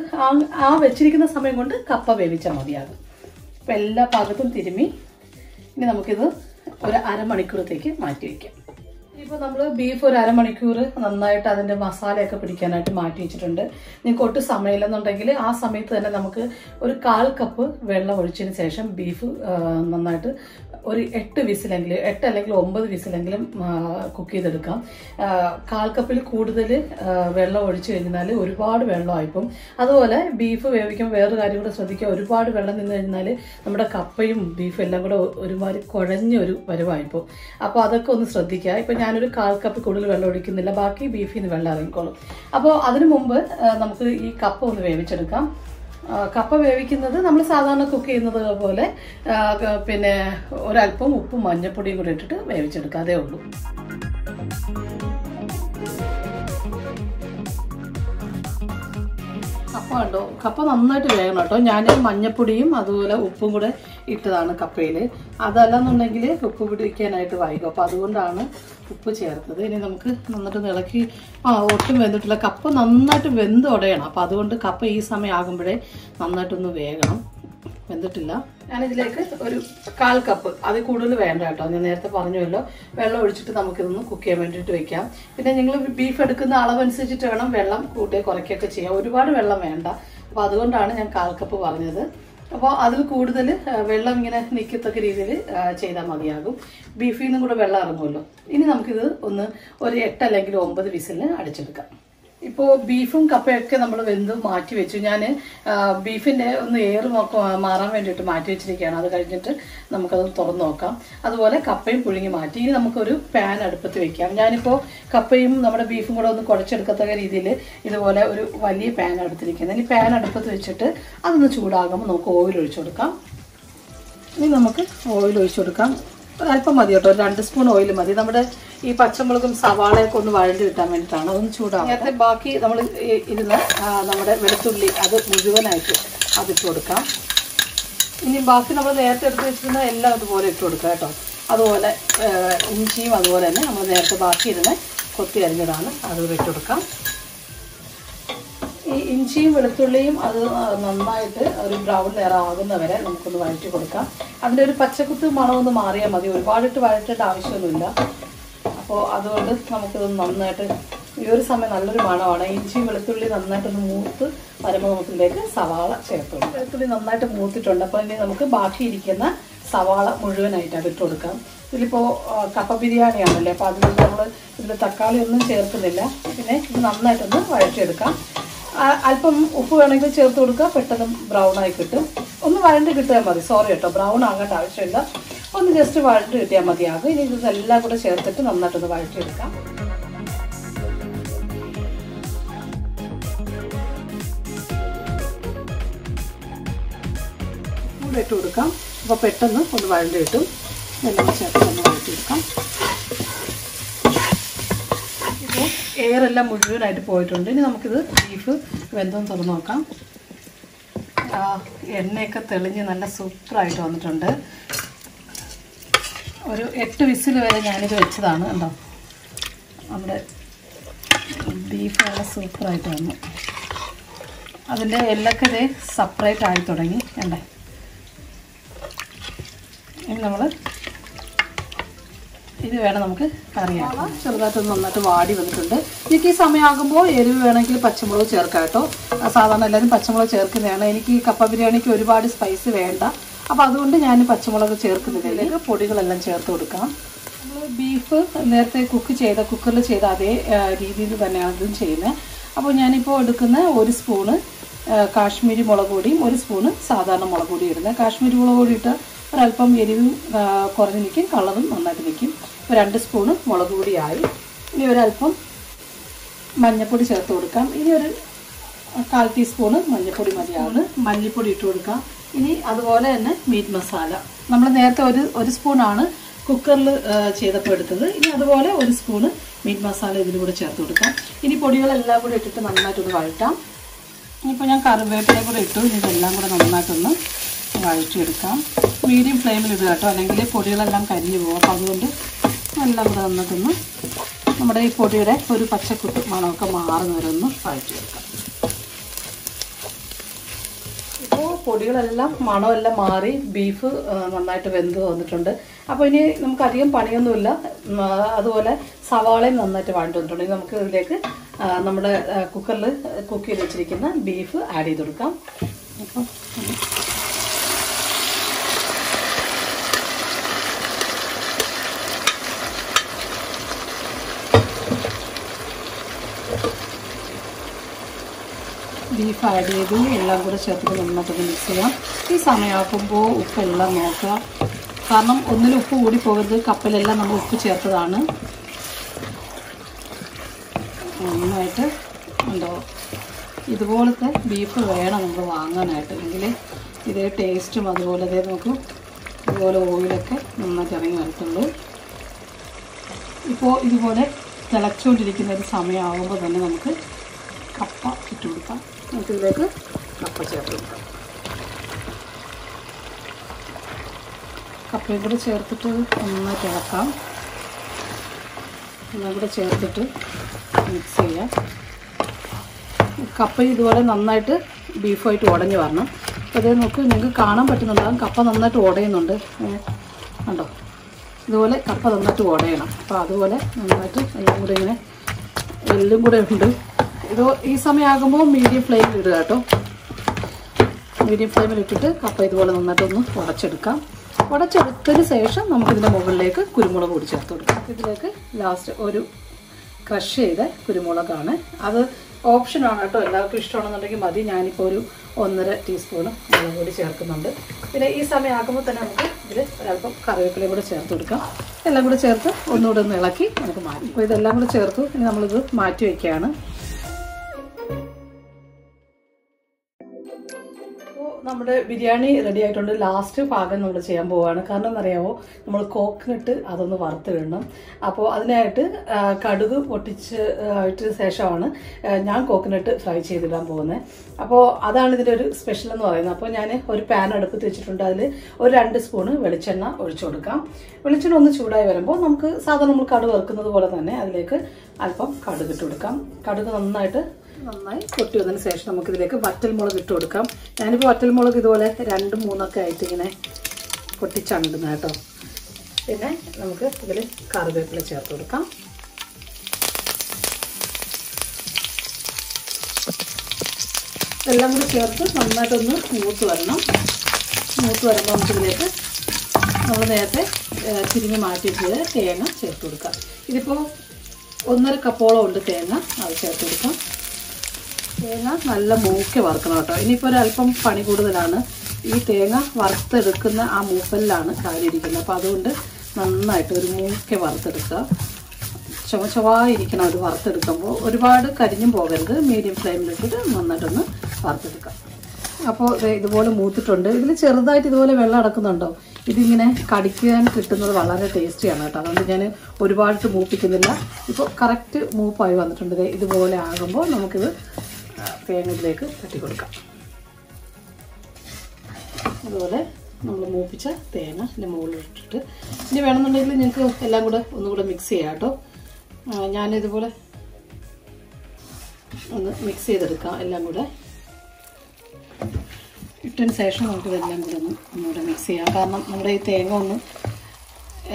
ആ വെച്ചിരിക്കുന്ന സമയം കൊണ്ട് കപ്പ വേവിച്ചാൽ മതിയാകും. അപ്പോൾ എല്ലാ ഭാഗത്തും തിരുമ്മി ഇനി നമുക്കിത് ഒരു 1/2 മണിക്കൂറത്തേക്ക് മാറ്റി വയ്ക്കാം. ഇപ്പോൾ നമ്മൾ ബീഫ് ഒരു 1/2 മണിക്കൂർ നന്നായിട്ട് അതിൻ്റെ മസാലയൊക്കെ പിടിക്കാനായിട്ട് മാറ്റി വെച്ചിട്ടുണ്ട്. നിങ്ങൾക്ക് ഒട്ടും സമയമില്ലെന്നുണ്ടെങ്കിൽ ആ സമയത്ത് തന്നെ നമുക്ക് ഒരു 1/4 കപ്പ് വെള്ളം ഒഴിച്ചതിന് ശേഷം ബീഫ് നന്നായിട്ട് ഒരു 8 അല്ലെങ്കിൽ 9 വിസിലെങ്കിലും കുക്ക് ചെയ്തെടുക്കാം. 1/4 കപ്പിൽ കൂടുതൽ വെള്ളം ഒഴിച്ചു കഴിഞ്ഞാൽ ഒരുപാട് വെള്ളമായിപ്പോൾ. അതുപോലെ ബീഫ് വേവിക്കുമ്പോൾ വേറൊരു കാര്യം കൂടെ ശ്രദ്ധിക്കുക. ഒരുപാട് വെള്ളം നിന്ന് കഴിഞ്ഞാൽ നമ്മുടെ കപ്പയും ബീഫും എല്ലാം കൂടെ ഒരുമാതിരി കുഴഞ്ഞൊരു വരുവായിപ്പോൾ. അപ്പോൾ അതൊക്കെ ഒന്ന് ശ്രദ്ധിക്കുക. ഇപ്പം ഞാനൊരു 1/4 കപ്പ് കൂടുതൽ വെള്ളം ഒഴിക്കുന്നില്ല, ബാക്കി ബീഫിൽ നിന്ന് വെള്ളം ഇറങ്ങിക്കോളും. അപ്പോൾ അതിനു മുമ്പ് നമുക്ക് ഈ കപ്പ ഒന്ന് വേവിച്ചെടുക്കാം. കപ്പ വേവിക്കുന്നത് നമ്മൾ സാധാരണ കുക്ക് ചെയ്യുന്നത് പോലെ പിന്നെ ഒരല്പം ഉപ്പും മഞ്ഞപ്പൊടിയും കൂടെ ഇട്ടിട്ട് വേവിച്ചെടുക്കാം, അതേ ഉള്ളൂ. കപ്പ കണ്ടോ, കപ്പ നന്നായിട്ട് വേകണം കേട്ടോ. ഞാൻ മഞ്ഞപ്പൊടിയും അതുപോലെ ഉപ്പും കൂടെ ഇട്ടതാണ് കപ്പയിൽ. അതല്ലെന്നുണ്ടെങ്കിൽ ഉപ്പ് പിടിക്കാനായിട്ട് വൈകും. അപ്പോൾ അതുകൊണ്ടാണ് ഉപ്പ് ചേർത്തത്. ഇനി നമുക്ക് നന്നായിട്ട് ഇളക്കി ഒട്ടും വെന്തിട്ടില്ല. കപ്പ നന്നായിട്ട് വെന്ത് ഉടയണം. അപ്പോൾ അതുകൊണ്ട് കപ്പ ഈ സമയം ആകുമ്പോഴേ നന്നായിട്ടൊന്ന് വേകണം. വെന്തിട്ടില്ല. ഞാനിതിലേക്ക് ഒരു 1/4 കപ്പ്, അതിൽ കൂടുതൽ വേണ്ട കേട്ടോ. ഞാൻ നേരത്തെ പറഞ്ഞല്ലോ, വെള്ളം ഒഴിച്ചിട്ട് നമുക്കിതൊന്ന് കുക്ക് ചെയ്യാൻ വേണ്ടിയിട്ട് വെക്കാം. പിന്നെ നിങ്ങൾ ബീഫ് എടുക്കുന്ന അളവനുസരിച്ചിട്ട് വേണം വെള്ളം കൂട്ടുകയോ കുറയ്ക്കുകയൊക്കെ ചെയ്യാം. ഒരുപാട് വെള്ളം വേണ്ട. അപ്പോൾ അതുകൊണ്ടാണ് ഞാൻ 1/4 കപ്പ് പറഞ്ഞത്. അപ്പോൾ അതിൽ കൂടുതൽ വെള്ളം ഇങ്ങനെ നിൽക്കത്തക്ക രീതിയിൽ ചെയ്താൽ മതിയാകും. ബീഫിൽ നിന്നും കൂടെ വെള്ളം ഇറങ്ങുമല്ലോ. ഇനി നമുക്കിത് ഒരു 8 അല്ലെങ്കിൽ 9 വിസിലിന് അടിച്ചെടുക്കാം. ഇപ്പോൾ ബീഫും കപ്പയൊക്കെ നമ്മൾ വെന്ത് മാറ്റി വെച്ചു. ഞാൻ ബീഫിൻ്റെ ഒന്ന് ഏറ് മാറാൻ വേണ്ടിയിട്ട് മാറ്റി വെച്ചിരിക്കുകയാണ്. അത് കഴിഞ്ഞിട്ട് നമുക്കത് തുറന്ന് നോക്കാം. അതുപോലെ കപ്പയും പുഴുങ്ങി മാറ്റി. ഇനി നമുക്കൊരു പാൻ അടുപ്പത്ത് വെക്കാം. ഞാനിപ്പോൾ കപ്പയും നമ്മുടെ ബീഫും കൂടെ ഒന്ന് കുഴച്ചെടുക്കത്തക്ക രീതിയിൽ ഇതുപോലെ ഒരു വലിയ പാൻ എടുത്തിരിക്കുന്നത്. ഈ പാൻ അടുപ്പത്ത് വെച്ചിട്ട് അതൊന്ന് ചൂടാകുമ്പോൾ നമുക്ക് ഓയിൽ ഒഴിച്ചു കൊടുക്കാം. ഇനി നമുക്ക് ഓയിൽ ഒഴിച്ചു കൊടുക്കാം. അല്പം മതി കേട്ടോ, 2 സ്പൂൺ ഓയിൽ മതി. നമ്മുടെ ഈ പച്ചമുളകും സവാളയൊക്കെ ഒന്ന് വഴണ്ടി കിട്ടാൻ വേണ്ടിയിട്ടാണ്. അതൊന്ന് ചൂടാകും. നേരത്തെ ബാക്കി നമ്മൾ ഇരുന്ന് നമ്മുടെ വെളുത്തുള്ളി അത് മുഴുവനായിട്ട് അതിട്ട് കൊടുക്കാം. ഇനി ബാക്കി നമ്മൾ നേരത്തെ എടുത്ത് വെച്ചിരുന്ന എല്ലാം അതുപോലെ ഇട്ട് കൊടുക്കുക കേട്ടോ. അതുപോലെ ഇഞ്ചിയും അതുപോലെ തന്നെ നമ്മൾ നേരത്തെ ബാക്കി ഇരുന്ന് കൊത്തി അരിഞ്ഞതാണ്, അതുകൂടെ ഇട്ട് കൊടുക്കാം. ഈ ഇഞ്ചിയും വെളുത്തുള്ളിയും അത് നന്നായിട്ട് ഒരു ബ്രൗൺ നിറമാകുന്ന വരെ നമുക്കൊന്ന് വഴറ്റി കൊടുക്കാം. അതിൻ്റെ ഒരു പച്ചക്കുത്ത് മണമൊന്ന് മാറിയാൽ മതി, ഒരുപാടിട്ട് വഴറ്റേണ്ട ആവശ്യമൊന്നുമില്ല. അപ്പോൾ അതുകൊണ്ട് നമുക്കിത് നന്നായിട്ട് ഈ ഒരു സമയം നല്ലൊരു മണമാണ്. ഇഞ്ചിയും വെളുത്തുള്ളി നന്നായിട്ടൊന്ന് മൂത്ത് വരുമ്പോൾ നമുക്കിതിലേക്ക് സവാള ചേർത്ത് കൊടുക്കാം. വെളുത്തുള്ളി നന്നായിട്ട് മൂത്തിട്ടുണ്ട്. അപ്പോൾ ഇനി നമുക്ക് ബാക്കിയിരിക്കുന്ന സവാള മുഴുവനായിട്ട് അത് ഇട്ട് കൊടുക്കാം. ഇതിലിപ്പോൾ കപ്പ ബിരിയാണിയാണല്ലേ, അപ്പോൾ അതിലേക്ക് നമ്മൾ ഇതിൽ തക്കാളി ഒന്നും ചേർക്കുന്നില്ല. പിന്നെ ഇത് നന്നായിട്ടൊന്ന് വഴറ്റിയെടുക്കാം. അല്പം ഉപ്പ് വേണമെങ്കിൽ ചേർത്ത് കൊടുക്കുക, പെട്ടെന്ന് ബ്രൗൺ ആയി കിട്ടും. ഒന്ന് വഴണ്ട് കിട്ടിയാൽ മതി. സോറി കേട്ടോ, ബ്രൗൺ ആകേണ്ട ആവശ്യമില്ല, ഒന്ന് ജസ്റ്റ് വഴണ്ട് കിട്ടിയാൽ മതിയാകും. ഇനി ഇതെല്ലാം കൂടെ ചേർത്തിട്ട് നന്നായിട്ടൊന്ന് വഴറ്റിയെടുക്കാം. കൂടെ ഇട്ട് കൊടുക്കാം. അപ്പോൾ പെട്ടെന്ന് ഒന്ന് വഴണ്ട് കിട്ടും. എല്ലാം ചേർത്ത് ഒന്ന് വഴറ്റിയെടുക്കാം. ഇപ്പോൾ എയറെല്ലാം മുഴുവനായിട്ട് പോയിട്ടുണ്ട്. ഇനി നമുക്കിത് ബീഫ് വെന്തം തുറന്ന് നോക്കാം. എണ്ണയൊക്കെ തെളിഞ്ഞ് നല്ല സൂപ്പറായിട്ട് വന്നിട്ടുണ്ട്. ഒരു 8 വിസിൽ വരെ ഞാനിത് വെച്ചതാണ്. കണ്ടോ, നമ്മുടെ ബീഫ് നല്ല സൂപ്പറായിട്ട് വന്നു. അതിൻ്റെ എല്ലൊക്കെ ഇതേ സെപ്പറേറ്റ് ആയി തുടങ്ങി. കണ്ടേ, ഇനി നമ്മൾ ഇത് വേണം നമുക്ക് കറിയാക്കാം. ചെറുതായിട്ടൊന്ന് നന്നായിട്ട് വാടി വന്നിട്ടുണ്ട്. എനിക്ക് ഈ സമയമാകുമ്പോൾ എരിവ് വേണമെങ്കിൽ പച്ചമുളക് ചേർക്കാം കേട്ടോ. സാധാരണ എല്ലാവരും പച്ചമുളക് ചേർക്കുന്നതാണ്. എനിക്ക് ഈ കപ്പ ബിരിയാണിക്ക് ഒരുപാട് സ്പൈസ് വേണ്ട, അപ്പോൾ അതുകൊണ്ട് ഞാൻ പച്ചമുളക് ചേർക്കുന്നതിലേക്ക് പൊടികളെല്ലാം ചേർത്ത് കൊടുക്കാം. നമ്മൾ ബീഫ് നേരത്തെ കുക്കറിൽ ചെയ്ത അതേ രീതിയിൽ തന്നെയാണ് ഇതും ചെയ്യുന്നത്. അപ്പോൾ ഞാനിപ്പോൾ എടുക്കുന്ന 1 സ്പൂണ് കാശ്മീരി മുളക് പൊടിയും 1 സ്പൂണ് സാധാരണ മുളക് പൊടി ഇടുന്നത്. കാശ്മീരി മുളക് പൊടി ഇട്ട് ഒരല്പം എരിവും കുറഞ്ഞ് നിൽക്കും, കളറും നന്നായിട്ട് നിൽക്കും. ഇപ്പോൾ 2 സ്പൂണ് മുളക് പൊടിയായി. ഇനി ഒരല്പം മഞ്ഞൾപ്പൊടി ചേർത്ത് കൊടുക്കാം. ഇനി ഒരു 1/4 ടീസ്പൂണ് മഞ്ഞൾപ്പൊടി മതിയാവുന്ന മല്ലിപ്പൊടി ഇട്ട് കൊടുക്കാം. ഇനി അതുപോലെ തന്നെ മീറ്റ് മസാല നമ്മൾ നേരത്തെ ഒരു സ്പൂണാണ് കുക്കറിൽ ചെയ്തപ്പോൾ എടുത്തത്. ഇനി അതുപോലെ 1 സ്പൂണ് മീറ്റ് മസാല ഇതിലൂടെ ചേർത്ത് കൊടുക്കാം. ഇനി പൊടികളെല്ലാം കൂടെ ഇട്ടിട്ട് നന്നായിട്ടൊന്ന് വഴറ്റാം. ഇനിയിപ്പോൾ ഞാൻ കറിവേപ്പില കൂടെ ഇട്ടു. ഇനി ഇതെല്ലാം കൂടെ നന്നായിട്ടൊന്ന് വഴറ്റിയെടുക്കാം. മീഡിയം ഫ്ലെയിമിൽ ഇടുക കേട്ടോ, അല്ലെങ്കിൽ പൊടികളെല്ലാം കരിഞ്ഞു പോകും. അപ്പോൾ അതുകൊണ്ട് എല്ലാം കൂടെ നന്നായിട്ടൊന്ന് നമ്മുടെ ഈ പൊടിയുടെ ഒരു പച്ചക്കുത്ത് മണമൊക്കെ മാറുന്ന വരെ ഒന്ന് വഴറ്റിയെടുക്കാം. ഇപ്പോൾ പൊടികളെല്ലാം മണമെല്ലാം മാറി ബീഫ് നന്നായിട്ട് വെന്ത് വന്നിട്ടുണ്ട്. അപ്പോൾ ഇനി നമുക്കധികം പണിയൊന്നുമില്ല. അതുപോലെ സവാളയും നന്നായിട്ട് വഴണ്ട് വന്നിട്ടുണ്ട്. ഇനി നമുക്ക് ഇതിലേക്ക് നമ്മുടെ കുക്കറിൽ കുക്ക് ചെയ്ത് വെച്ചിരിക്കുന്ന ബീഫ് ആഡ് ചെയ്ത് കൊടുക്കാം. അപ്പം ബീഫ് ആഡ് ചെയ്ത് എല്ലാം കൂടെ ചേർത്തിട്ട് നന്നായിട്ടൊന്ന് മിക്സ് ചെയ്യാം. ഈ സമയമാക്കുമ്പോൾ ഉപ്പെല്ലാം നോക്കുക, കാരണം ഒന്നിലും ഉപ്പ് കൂടി പോകരുത്. കപ്പലെല്ലാം നമ്മൾ ഉപ്പ് ചേർത്തതാണ്. നന്നായിട്ട് ഉണ്ടോ, ഇതുപോലത്തെ ബീഫ് വേണം നമ്മൾ വാങ്ങാനായിട്ട്, എങ്കിൽ ഇതേ ടേസ്റ്റും അതുപോലെ ഇതേ നമുക്ക് ഇതുപോലെ ഓയിലൊക്കെ നന്നായിട്ട് ഇറങ്ങി വരത്തുള്ളൂ. ഇപ്പോൾ ഇതുപോലെ തിളച്ചുകൊണ്ടിരിക്കുന്ന ഒരു സമയമാകുമ്പോൾ തന്നെ നമുക്ക് കപ്പ ഇട്ട് കൊടുക്കാം. നമുക്കിതിലേക്ക് കപ്പ ചേർത്ത് കൊടുക്കാം. കപ്പയും കൂടെ ചേർത്തിട്ട് നന്നായിട്ട് ഇളക്കാം. എല്ലാം കൂടെ ചേർത്തിട്ട് മിക്സ് ചെയ്യാം. കപ്പ ഇതുപോലെ നന്നായിട്ട് ബീഫായിട്ട് ഉടഞ്ഞ് വരണം. അപ്പോൾ അതേ നോക്ക്, നിങ്ങൾക്ക് കാണാൻ പറ്റുന്നുണ്ടാകും കപ്പ നന്നായിട്ട് ഉടയുന്നുണ്ട്. കണ്ടോ, ഇതുപോലെ കപ്പ നന്നായിട്ട് ഉടയണം. അപ്പോൾ അതുപോലെ നന്നായിട്ട് എല്ലാം കൂടെ ഇങ്ങനെ എല്ലാം കൂടെ ഉണ്ട്. ഇത് ഈ സമയമാകുമ്പോൾ മീഡിയം ഫ്ലെയിമിൽ ഇടുക കേട്ടോ. മീഡിയം ഫ്ലെയിമിൽ ഇട്ടിട്ട് കപ്പ ഇതുപോലെ നന്നായിട്ടൊന്ന് ഉടച്ചെടുക്കാം. ഉടച്ചെടുത്തതിന് ശേഷം നമുക്കിതിൻ്റെ മുകളിലേക്ക് കുരുമുളക് പൊടി ചേർത്ത് കൊടുക്കാം. ഇതിലേക്ക് ലാസ്റ്റ് ഒരു ക്രഷ് ചെയ്ത കുരുമുളകാണ്. അത് ഓപ്ഷനാണ് കേട്ടോ, എല്ലാവർക്കും ഇഷ്ടമാണെന്നുണ്ടെങ്കിൽ മതി. ഞാനിപ്പോൾ ഒരു 1.5 ടീസ്പൂണ് മുളക് പൊടി ചേർക്കുന്നുണ്ട്. പിന്നെ ഈ സമയം ആക്കുമ്പോൾ തന്നെ നമുക്ക് ഇതിൽ ഒരല്പം കറിവേപ്പിലയും കൂടെ ചേർത്ത് കൊടുക്കാം. എല്ലാം കൂടെ ചേർത്ത് ഒന്നുകൂടെ ഒന്ന് ഇളക്കി നമുക്ക് മാറ്റി. അപ്പോൾ ഇതെല്ലാം കൂടെ ചേർത്തു. ഇനി നമ്മളിത് മാറ്റി വയ്ക്കുകയാണ്. നമ്മുടെ ബിരിയാണി റെഡി ആയിട്ടുണ്ട്. ലാസ്റ്റ് ഭാഗം നമ്മൾ ചെയ്യാൻ പോവുകയാണ്. കാരണം എന്നറിയാമോ, നമ്മൾ കോക്കനട്ട് അതൊന്ന് വറുത്തിടണം. അപ്പോൾ അതിനായിട്ട് കടുക് പൊട്ടിച്ച് ഇട്ടതിന് ശേഷമാണ് ഞാൻ കോക്കനട്ട് ഫ്രൈ ചെയ്തിടാൻ പോകുന്നത്. അപ്പോൾ അതാണ് ഇതിൻ്റെ ഒരു സ്പെഷ്യൽ എന്ന് പറയുന്നത്. അപ്പോൾ ഞാൻ ഒരു പാൻ അടുപ്പത്ത് വെച്ചിട്ടുണ്ട്. അതിൽ ഒരു 2 സ്പൂണ് വെളിച്ചെണ്ണ ഒഴിച്ചു കൊടുക്കാം. വെളിച്ചെണ്ണ ഒന്ന് ചൂടായി വരുമ്പോൾ നമുക്ക് സാധാരണ നമ്മൾ കടുക് വറുക്കുന്നത് പോലെ തന്നെ അതിലേക്ക് അല്പം കടുക് ഇട്ട് കൊടുക്കാം. കടുക് നന്നായി പൊട്ടി വന്നതിന് ശേഷം നമുക്കിതിലേക്ക് വറ്റൽമുളക് ഇട്ട് കൊടുക്കാം. ഞാനിപ്പോൾ വറ്റൽമുളക് ഇതുപോലെ 2-3 ആയിട്ട് ഇങ്ങനെ പൊട്ടിച്ചാണ് ഇടുന്നത് കേട്ടോ. പിന്നെ നമുക്ക് ഇതിൽ കറിവേപ്പില ചേർത്ത് കൊടുക്കാം. എല്ലാം കൂടി ചേർത്ത് നന്നായിട്ടൊന്ന് മൂത്ത് വരണം. മൂത്ത് വരുമ്പോൾ നമുക്കിതിലേക്ക് നമ്മൾ നേരത്തെ തിരിഞ്ഞ് മാറ്റിയിട്ട് തേങ്ങ ചേർത്ത് കൊടുക്കാം. ഇതിപ്പോൾ 1.5 കപ്പോളം ഉണ്ട് തേങ്ങ, അത് ചേർത്ത് കൊടുക്കാം. തേങ്ങ നല്ല മൂക്കെ വറുക്കണം കേട്ടോ. ഇനിയിപ്പോൾ ഒരല്പം പണി കൂടുതലാണ്. ഈ തേങ്ങ വറുത്തെടുക്കുന്ന ആ മൂപ്പലിലാണ് കാര്യമിരിക്കുന്നത്. അപ്പോൾ അതുകൊണ്ട് നന്നായിട്ട് ഒരു മൂക്കെ വറുത്തെടുക്കുക. ചുവച്ചവായിരിക്കണം അത് വറുത്തെടുക്കുമ്പോൾ. ഒരുപാട് കരിഞ്ഞും പോകരുത്. മീഡിയം ഫ്ലെയിമിലിട്ടിട്ട് നന്നായിട്ടൊന്ന് വറുത്തെടുക്കാം. അപ്പോൾ ഇതുപോലെ മൂത്തിട്ടുണ്ട്. ഇതിൽ ചെറുതായിട്ട് ഇതുപോലെ വെള്ളം അടക്കുന്നുണ്ടോ? ഇതിങ്ങനെ കടിക്കാൻ കിട്ടുന്നത് വളരെ ടേസ്റ്റിയാണ് കേട്ടോ. അതുകൊണ്ട് ഞാൻ ഒരുപാട് മൂപ്പിക്കുന്നില്ല. ഇപ്പോൾ കറക്റ്റ് മൂപ്പായി വന്നിട്ടുണ്ട്. ഇതുപോലെ ആകുമ്പോൾ നമുക്കിത് തേങ്ങയിലേക്ക് തട്ടി കൊടുക്കാം. അതുപോലെ നമ്മൾ മൂപ്പിച്ച തേങ്ങ ഇതിൻ്റെ മുകളിൽ ഇട്ടിട്ട് ഇനി വേണമെന്നുണ്ടെങ്കിൽ നിങ്ങൾക്ക് എല്ലാം കൂടെ ഒന്നുകൂടെ മിക്സ് ചെയ്യാം കേട്ടോ. ഞാനിതുപോലെ ഒന്ന് മിക്സ് ചെയ്തെടുക്കാം. എല്ലാം കൂടെ ഇട്ടതിന് ശേഷം നമുക്കിതെല്ലാം കൂടെ ഒന്നുകൂടെ മിക്സ് ചെയ്യാം. കാരണം നമ്മുടെ ഈ തേങ്ങ ഒന്ന്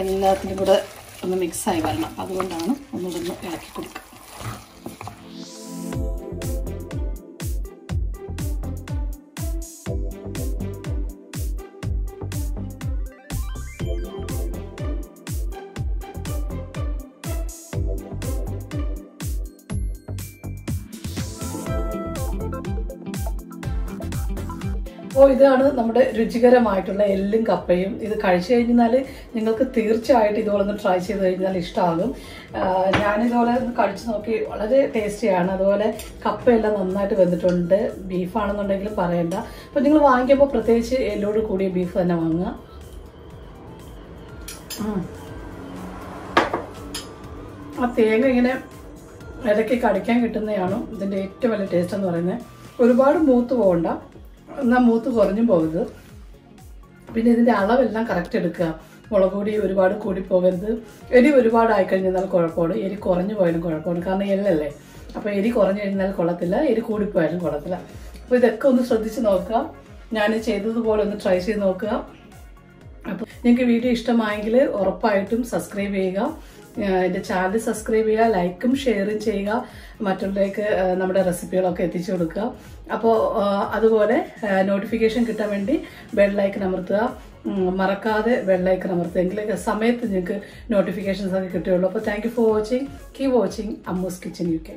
എല്ലാത്തിനും കൂടെ ഒന്ന് മിക്സായി വരണം. അതുകൊണ്ടാണ് ഒന്നുകൂടെ ഒന്ന് ഇളക്കി കൊടുക്കുക. അപ്പോൾ ഇതാണ് നമ്മുടെ രുചികരമായിട്ടുള്ള എല്ലും കപ്പയും. ഇത് കഴിച്ചു കഴിഞ്ഞാൽ നിങ്ങൾക്ക് തീർച്ചയായിട്ടും ഇതുപോലെ ഒന്ന് ട്രൈ ചെയ്ത് കഴിഞ്ഞാൽ ഇഷ്ടമാകും. ഞാനിതുപോലെ ഒന്ന് കഴിച്ചു നോക്കി, വളരെ ടേസ്റ്റിയാണ്. അതുപോലെ കപ്പയെല്ലാം നന്നായിട്ട് വെന്തിട്ടുണ്ട്. ബീഫാണെന്നുണ്ടെങ്കിലും പറയണ്ട. അപ്പോൾ നിങ്ങൾ വാങ്ങിക്കുമ്പോൾ പ്രത്യേകിച്ച് എല്ലോട് കൂടിയ ബീഫ് തന്നെ വാങ്ങുക. ആ തേങ്ങ ഇങ്ങനെ ഇടയ്ക്ക് കടിക്കാൻ കിട്ടുന്നതാണ് ഇതിൻ്റെ ഏറ്റവും വലിയ ടേസ്റ്റ് എന്ന് പറയുന്നത്. ഒരുപാട് മൂത്ത് പോകണ്ട, എന്നാൽ മൂത്ത് കുറഞ്ഞും പോകരുത്. പിന്നെ ഇതിൻ്റെ അളവെല്ലാം കറക്റ്റ് എടുക്കുക. മുളക് പൊടി ഒരുപാട് കൂടി പോകരുത്. എരി ഒരുപാട് ആയിക്കഴിഞ്ഞാൽ കുഴപ്പമാണ്. എരി കുറഞ്ഞു പോയാലും കുഴപ്പമാണ്. കാരണം എല്ലല്ലേ. അപ്പോൾ എരി കുറഞ്ഞു കഴിഞ്ഞാൽ കൊള്ളത്തില്ല, എരി കൂടിപ്പോയാലും കൊള്ളത്തില്ല. അപ്പോൾ ഇതൊക്കെ ഒന്ന് ശ്രദ്ധിച്ച് നോക്കുക. ഞാൻ ചെയ്തതുപോലെ ഒന്ന് ട്രൈ ചെയ്ത് നോക്കുക. അപ്പോൾ നിങ്ങൾക്ക് വീഡിയോ ഇഷ്ടമായെങ്കിൽ ഉറപ്പായിട്ടും സബ്സ്ക്രൈബ് ചെയ്യുക. എൻ്റെ ചാനൽ സബ്സ്ക്രൈബ് ചെയ്യുക, ലൈക്കും ഷെയറും ചെയ്യുക. മറ്റുള്ളവർക്ക് നമ്മുടെ റെസിപ്പികളൊക്കെ എത്തിച്ചു കൊടുക്കുക. അപ്പോൾ അതുപോലെ നോട്ടിഫിക്കേഷൻ കിട്ടാൻ വേണ്ടി ബെല്ലൈക്കൺ അമർത്തുക. മറക്കാതെ ബെല്ലൈക്കൺ അമർത്തുക. എങ്കിലേ സമയത്ത് നിങ്ങൾക്ക് നോട്ടിഫിക്കേഷൻസ് ഒക്കെ കിട്ടുകയുള്ളൂ. അപ്പോൾ thank you for watching. Keep watching Ammu's kitchen UK.